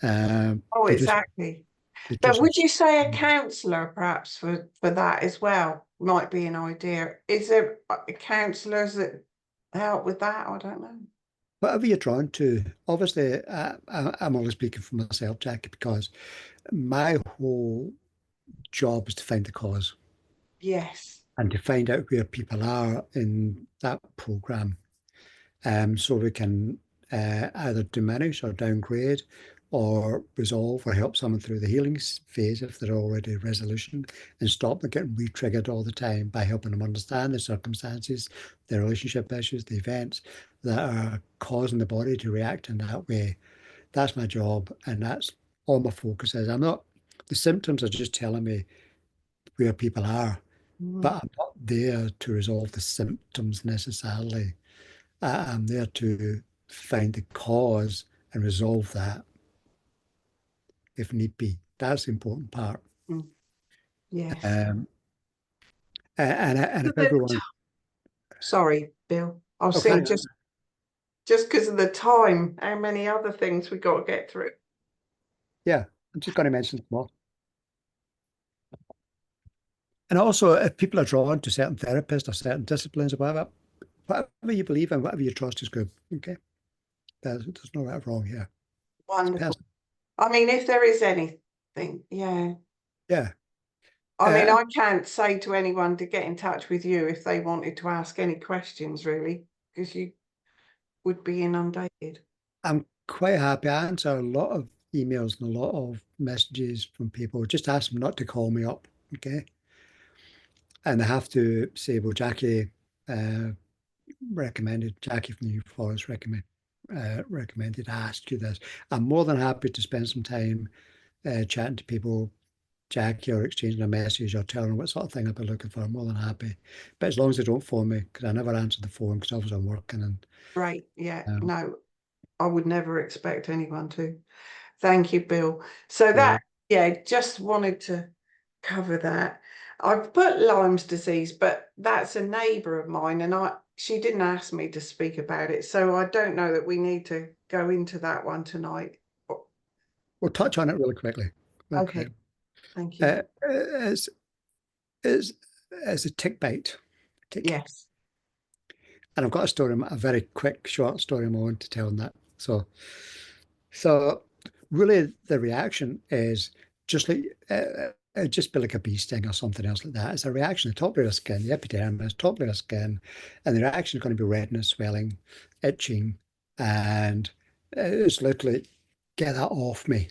Oh, They just exactly. they But just would you say a counsellor perhaps for that as well might be an idea? Is there counsellors that help with that? I don't know. whatever you're drawn to. Obviously, I'm only speaking for myself, Jackie, because my whole job is to find the cause Yes. and to find out where people are in that program, so we can either diminish or downgrade or resolve or help someone through the healing phase if they're already resolution and stop them getting re-triggered all the time by helping them understand the circumstances, the relationship issues, the events that are causing the body to react in that way. That's my job and that's all my focus is. The symptoms are just telling me where people are. Mm. but I'm not there to resolve the symptoms necessarily. I'm there to find the cause and resolve that if need be. That's the important part. Mm. Yes. Um, and So if everyone, sorry, Bill. I was okay, saying just because of the time, how many other things we got to get through. yeah, I'm just going to mention some more. And also, if people are drawn to certain therapists or certain disciplines or whatever you believe in, whatever you trust is good. Okay, there's no right or wrong here. It's Wonderful. personal. I mean, if there is anything, yeah. Yeah. I mean, Uh, I can't say to anyone to get in touch with you if they wanted to ask any questions, really, because you would be inundated. I'm quite happy. I answer a lot of emails and a lot of messages from people. Just ask them not to call me up. Okay. And they have to say, well, uh, Jackie from the New Forest recommended I asked you this. I'm more than happy to spend some time chatting to people, Jackie, or exchanging a message or telling them what sort of thing I've been looking for. I'm more than happy. But as long as they don't phone me, because I never answer the phone because obviously I'm working and Right. Yeah. um, No, I would never expect anyone to. Thank you, Bill. So you know, that, yeah, just wanted to cover that. I've put Lyme's disease, but that's a neighbour of mine, and she didn't ask me to speak about it, so I don't know that we need to go into that one tonight. we'll touch on it really quickly. Okay, Okay. thank you. It's, it's, it's a tick bite. Tick. Yes. And I've got a story, a very quick, short story I want to tell on that. So really, the reaction is just like it'd just be like a bee sting or something else like that. It's a reaction at the top of your skin, the epidermis, top of your skin, and the reaction is going to be redness, swelling, itching, and it's literally get that off me.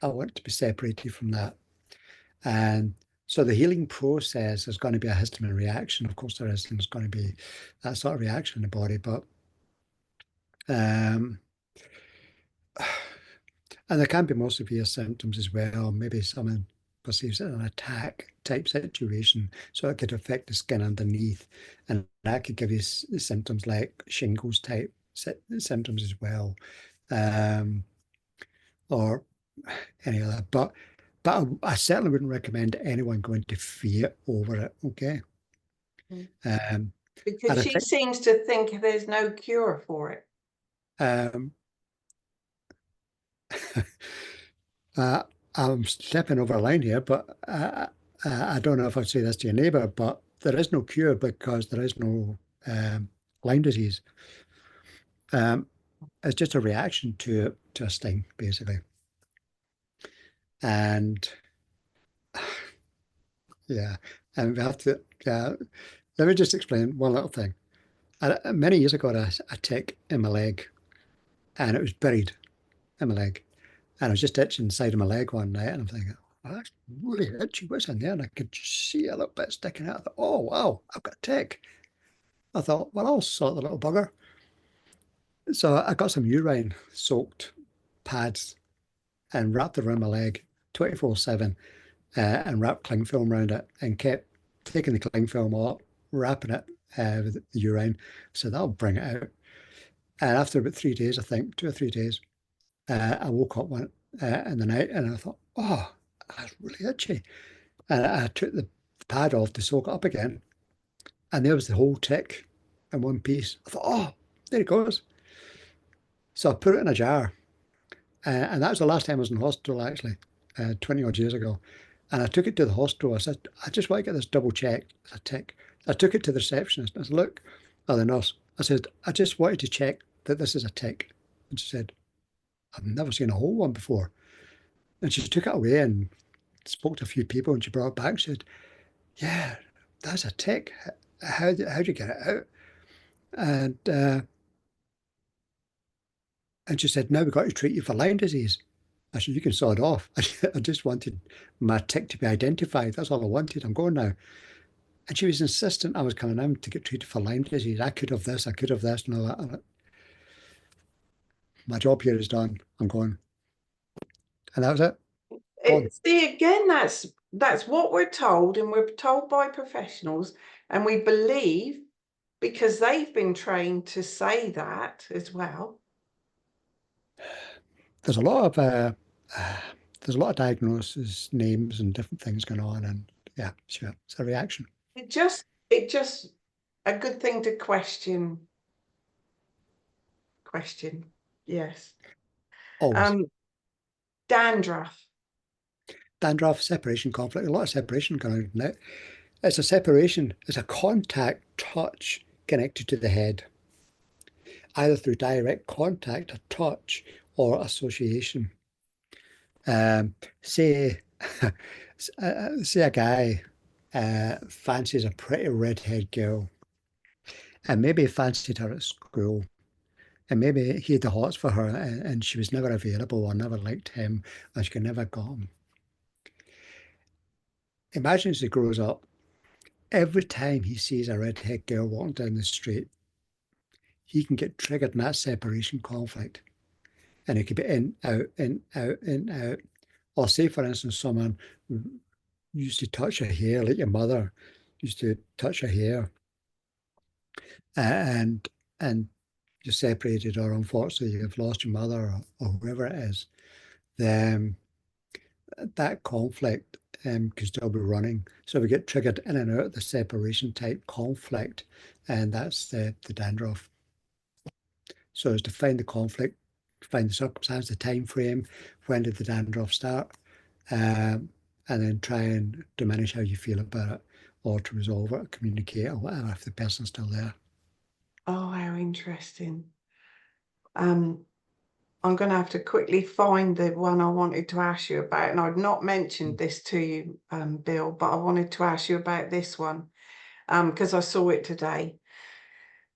I want to be separated from that. And so the healing process is going to be a histamine reaction. Of course, there is there's going to be that sort of reaction in the body, but um, and there can be more severe symptoms as well. Maybe someone perceives it an attack type situation, so it could affect the skin underneath, and that could give you symptoms like shingles type symptoms as well, um, or any other. But I certainly wouldn't recommend anyone going to fear over it. Okay. Mm. Um, Because and I she think seems to think there's no cure for it. um, uh, I'm stepping over a line here, but I don't know if I'd say this to your neighbour, but there is no cure because there is no Lyme disease. Um, it's just a reaction to a sting, basically. And yeah, and we have to. Let me just explain one little thing. Many years ago, I had a tick in my leg, and it was buried in my leg. And I was just itching inside of my leg one night, and I'm thinking, oh, that's really itchy. What's in there? And I could see a little bit sticking out. I thought, oh, wow, I've got a tick. I thought, well, I'll sort the little bugger. So I got some urine soaked pads and wrapped it around my leg 24/7 and wrapped cling film around it and kept taking the cling film off, wrapping it with the urine. So that'll bring it out. And after about 3 days, I think, 2 or 3 days, I woke up in the night and I thought, oh, that's really itchy. And I took the pad off to soak it up again. And there was the whole tick in one piece. I thought, oh, there it goes. So I put it in a jar. And that was the last time I was in hospital, actually, 20 odd years ago. And I took it to the hospital. I said, I just want to get this double checked. It's a tick. I took it to the receptionist. I said, look, the nurse. I said, I just wanted to check that this is a tick. And she said, I've never seen a whole one before. And she took it away and spoke to a few people and she brought it back. She said, yeah, that's a tick. How'd you get it out? And uh, and she said, now we've got to treat you for Lyme disease. I said, you can sod off. I just wanted my tick to be identified. That's all I wanted. I'm going now. And she was insistent I was coming in to get treated for Lyme disease. I could have this, I could have this, and all that. My job here is done. I'm going. And that was it. Gone. See, again, that's That's what we're told, and we're told by professionals, and we believe because they've been trained to say that as well. There's a lot of there's a lot of diagnoses, names, and different things going on, and yeah, sure, it's a reaction. It just a good thing to question. Yes. Always. Dandruff. Dandruff, separation conflict, a lot of separation going on now. It's a separation, it's a contact touch connected to the head, either through direct contact, a touch, or association. Say, say a guy fancies a pretty redhead girl, and maybe he fancied her at school, and maybe he had the hots for her, and she was never available or never liked him, or she could never got him. Imagine as he grows up, every time he sees a redhead girl walking down the street, he can get triggered in that separation conflict. And it could be in, out, in, out, in, out. Or say, for instance, someone used to touch your hair, like your mother used to touch your hair, and you're separated, or unfortunately you've lost your mother, or whoever it is, then that conflict can still be running. So we get triggered in and out of the separation type conflict, and that's the dandruff. So it's to find the conflict, find the circumstance, the time frame, when did the dandruff start, and then try and diminish how you feel about it, or to resolve it, communicate, or whatever, if the person's still there. Oh, how interesting. I'm going to have to quickly find the one I wanted to ask you about, and I'd not mentioned this to you, Bill, but I wanted to ask you about this one because I saw it today.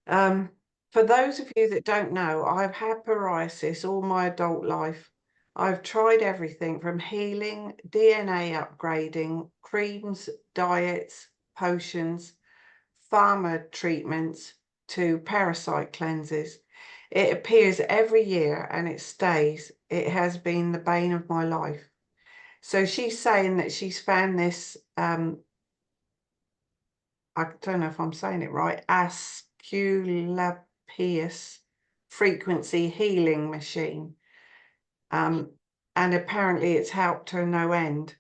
For those of you that don't know, I've had psoriasis all my adult life. I've tried everything from healing, DNA upgrading, creams, diets, potions, pharma treatments to parasite cleanses. It appears every year and it stays. It has been the bane of my life. So she's saying that she's found this, I don't know if I'm saying it right, Asclepius frequency healing machine. And apparently it's helped her no end.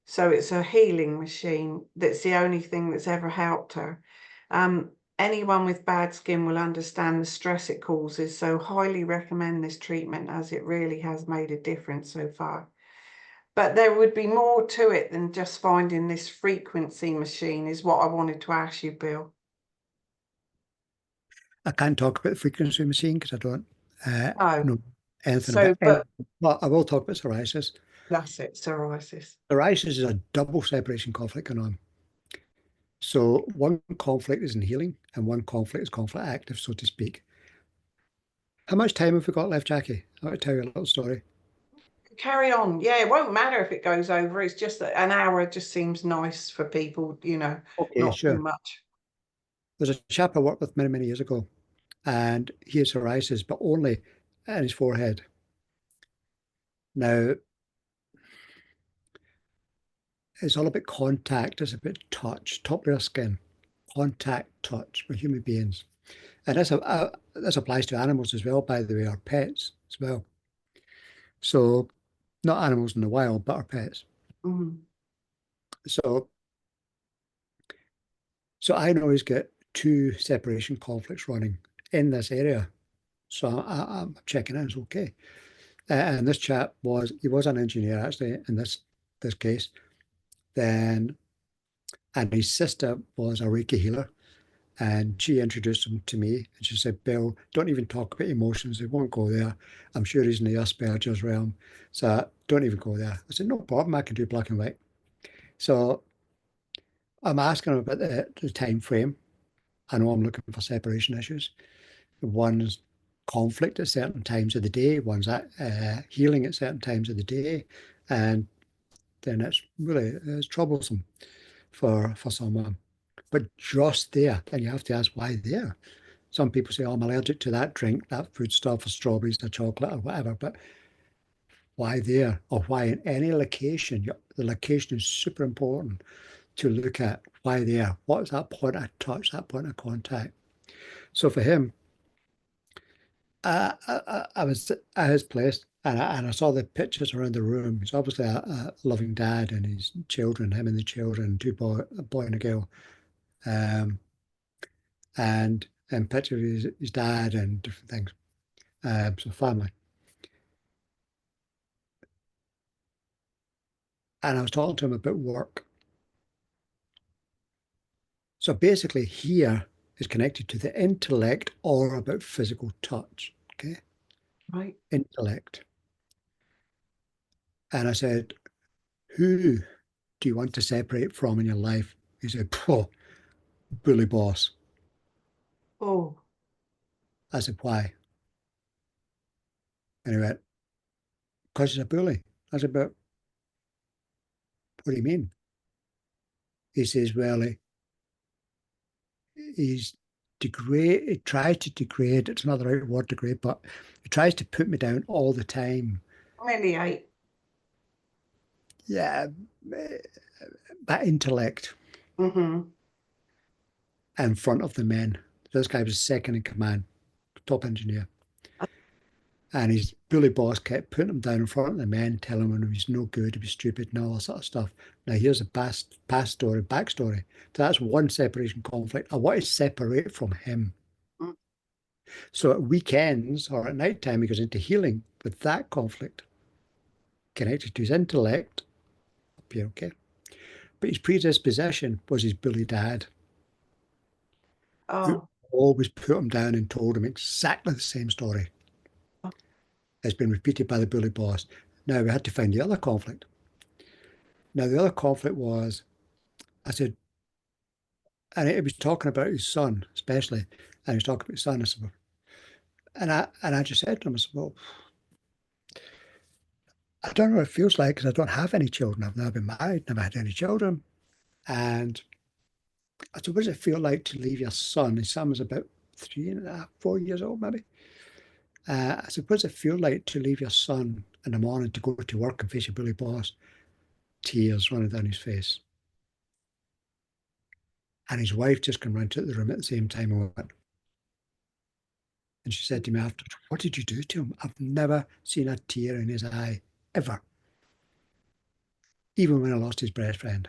So it's a healing machine that's the only thing that's ever helped her. Anyone with bad skin will understand the stress it causes, so highly recommend this treatment as it really has made a difference so far. But there would be more to it than just finding this frequency machine is what I wanted to ask you, Bill. I can't talk about the frequency machine because I don't Oh, know anything so, about it. but But I will talk about psoriasis. that's it, psoriasis. Psoriasis is a double separation conflict going on. So one conflict is in healing, and one conflict is conflict active, so to speak. How much time have we got left, Jackie? I'll tell you a little story. Carry on. Yeah, it won't matter if it goes over. It's just that an hour just seems nice for people, Okay, not too sure. much. There's a chap I worked with many, many years ago, and he has psoriasis, but only in his forehead. Now, it's all about contact, it's about touch, top layer skin, contact touch with human beings. And this applies to animals as well, by the way, our pets as well. So, not animals in the wild, but our pets. Mm. So, so I know he's got two separation conflicts running in this area. So I'm checking in, it's okay. And this chap he was an engineer actually in this case. Then, and his sister was a Reiki healer, and she introduced him to me, and she said, "Bill, don't even talk about emotions. They won't go there. I'm sure he's in the Asperger's realm, so don't even go there." I said, "No problem. I can do black and white." So I'm asking him about the time frame. I know I'm looking for separation issues. One's conflict at certain times of the day. One's healing at certain times of the day, and then it's troublesome for someone. But just there, then you have to ask why there. Some people say, "Oh, I'm allergic to that drink, that food stuff, or strawberries, or chocolate, or whatever." But why there, or why in any location. The location is super important to look at. Why there? What is that point of touch, that point of contact? So for him, I was at his place, and I saw the pictures around the room. He's obviously a loving dad, and his children, him and the children, a boy and a girl, um, and pictures of his dad and different things. So family. And I was talking to him about work. So basically, here is connected to the intellect or about physical touch. Okay, Right. intellect. And I said, who do you want to separate from in your life? He said, oh, bully boss. Oh, I said, why? And he went, because he's a bully. I said, but what do you mean? He says, well, he's he tries to degrade, it's not the right word, degrade, but he tries to put me down all the time. humiliate. Yeah, that intellect Mm-hmm. in front of the men. This guy was second in command, top engineer. And his bully boss kept putting him down in front of the men, telling him he was no good, he was stupid, and all that sort of stuff. Now, here's a past story, backstory. So that's one separation conflict. I want to separate from him. Mm. So at weekends or at night time, he goes into healing with that conflict connected to his intellect. Up here, okay. But his predisposition was his bully dad, who Oh, always put him down and told him exactly the same story. oh, It's been repeated by the bully boss. Now we had to find the other conflict. Now the other conflict was, I said, and he was talking about his son, especially, and he was talking about his son. I said, well, and I just said to him, I said, well, I don't know what it feels like because I don't have any children. I've never been married, never had any children. And I said, what does it feel like to leave your son? His son was about 3.5, 4 years old, maybe. I said, what does it feel like to leave your son in the morning to go to work and face your bully boss? Tears running down his face. And his wife just came round to the room at the same time and went, and she said to me after, what did you do to him? I've never seen a tear in his eye, ever. Even when I lost his best friend.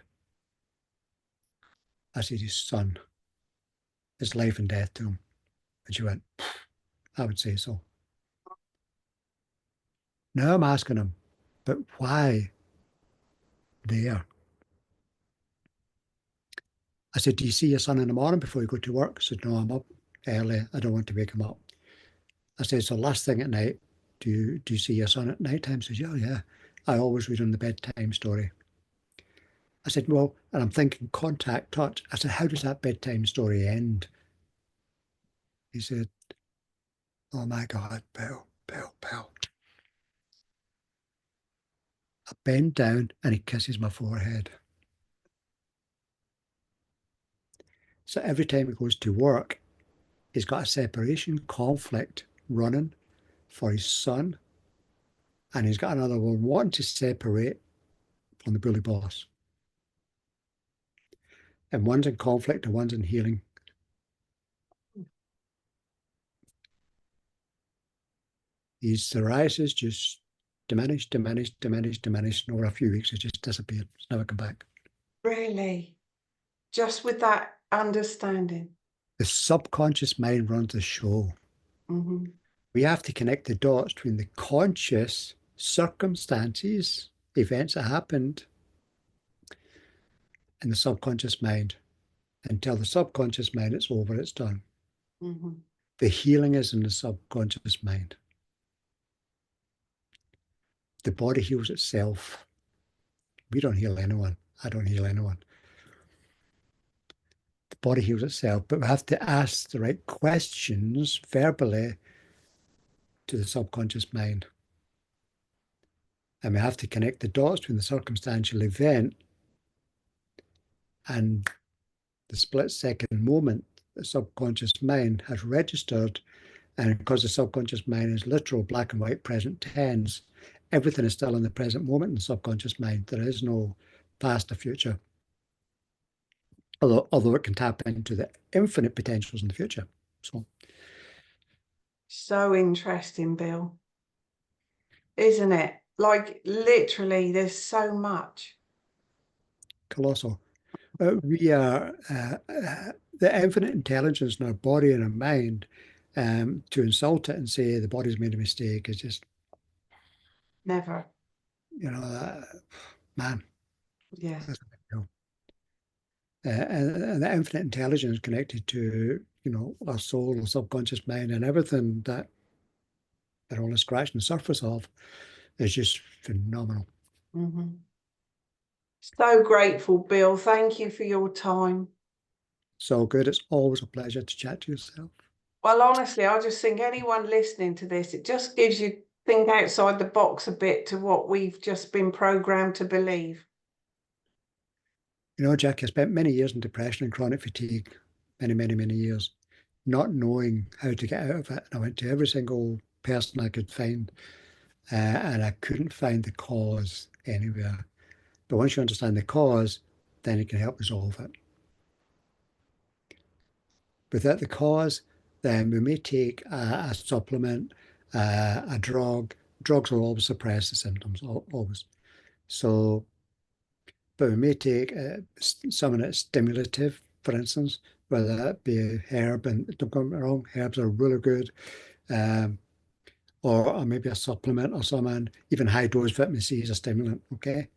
I said, his son, it's life and death to him. And she went, I would say so. Now I'm asking him, but why there? I said, do you see your son in the morning before you go to work? I said, no, I'm up early. I don't want to wake him up. I said, so last thing at night, do you see your son at night time? He says, yeah, yeah. I always read him the bedtime story. I said, well, and I'm thinking contact, touch. I said, how does that bedtime story end? He said, oh my God, Bill, Bill, Bill. I bend down and he kisses my forehead. So every time he goes to work, he's got a separation conflict running for his son. And he's got another one wanting to separate from the bully boss. And one's in conflict and one's in healing. His psoriasis just diminished, diminished, diminished, diminished. And over a few weeks, it just disappeared. It's never come back. really? Just with that understanding. The subconscious mind runs the show. Mm-hmm. We have to connect the dots between the conscious circumstances, events that happened, and the subconscious mind. Until the subconscious mind, it's over, it's done. Mm-hmm. The healing is in the subconscious mind. The body heals itself. We don't heal anyone. I don't heal anyone. The body heals itself, but we have to ask the right questions verbally to the subconscious mind. And we have to connect the dots between the circumstantial event and the split second moment the subconscious mind has registered. And because the subconscious mind is literal black and white present tense, everything is still in the present moment in the subconscious mind. There is no past or future. Although it can tap into the infinite potentials in the future. So interesting, Bill. Isn't it? Like literally, there's so much. Colossal. We are the infinite intelligence in our body and our mind. To insult it and say the body's made a mistake is just, Never. Man. Yeah. That's a big deal. And the infinite intelligence connected to, our soul, our subconscious mind, and everything that they're only scratching the surface of is just phenomenal. Mm-hmm. So grateful, Bill. Thank you for your time. So good. It's always a pleasure to chat to yourself. Well, honestly, I just think anyone listening to this, it just gives you think outside the box a bit to what we've just been programmed to believe. Jack, I spent many years in depression and chronic fatigue, many, many, many years, not knowing how to get out of it. And I went to every single person I could find, and I couldn't find the cause anywhere. But once you understand the cause, then you can help resolve it. Without the cause, then we may take a supplement, a drug. Drugs will always suppress the symptoms, always. So, but we may take something that's stimulative, for instance, whether that be a herb, and don't get me wrong, herbs are really good, or maybe a supplement or something. Even high dose vitamin C is a stimulant, okay?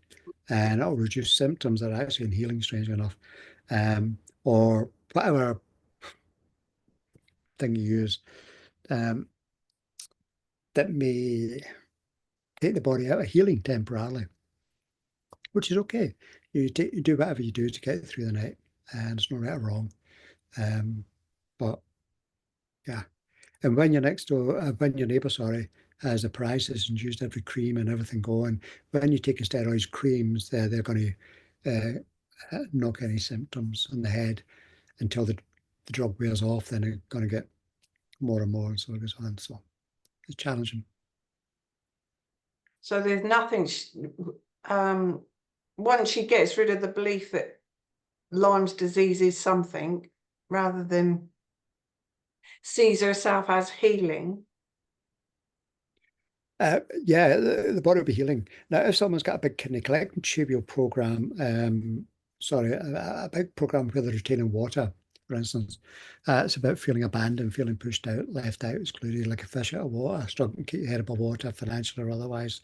And it'll reduce symptoms that are actually in healing, strangely enough. Or whatever thing you use that may take the body out of healing temporarily, which is okay. You do whatever you do to get through the night, and it's not right or wrong. But yeah, and when your neighbour, has the prices and used every cream and everything going, when you take a steroids creams, they're going to knock any symptoms on the head until the drug wears off. Then they're going to get more and more, and so it goes on. So it's challenging. So there's nothing, once she gets rid of the belief that Lyme's disease is something, rather than sees herself as healing. Yeah, the body will be healing. Now, if someone's got a big kidney collecting tubule program, a big program where they're retaining water, for instance, it's about feeling abandoned, feeling pushed out, left out, excluded, like a fish out of water, struggling to keep your head above water, financial or otherwise,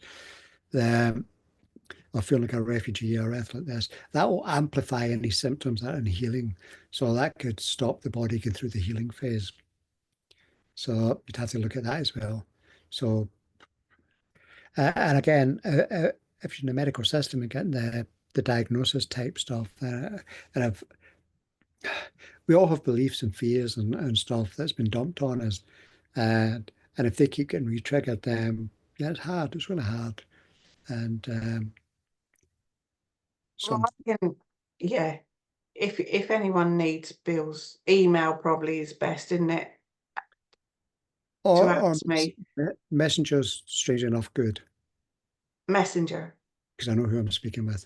or feeling like a refugee or anything like this. That will amplify any symptoms that are in healing. So that could stop the body going through the healing phase. So you'd have to look at that as well. So and again, if you're in the medical system and getting the diagnosis type stuff, we all have beliefs and fears and stuff that's been dumped on us, and if they keep getting re-triggered, yeah, it's hard. It's really hard, and Well, yeah. If anyone needs Bill's email, probably is best, isn't it? To or ask me. messengers, strange enough, good, Messenger. because I know who I'm speaking with.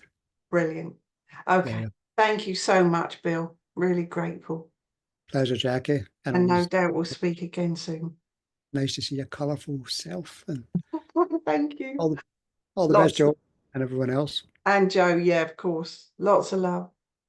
Brilliant. Okay. Yeah. Thank you so much, Bill. Really grateful. Pleasure, Jackie, and it And no was doubt we'll speak again soon. nice to see your colourful self, and Thank you. all the best, Lots Joe, and everyone else. and Joe, yeah, of course. Lots of love.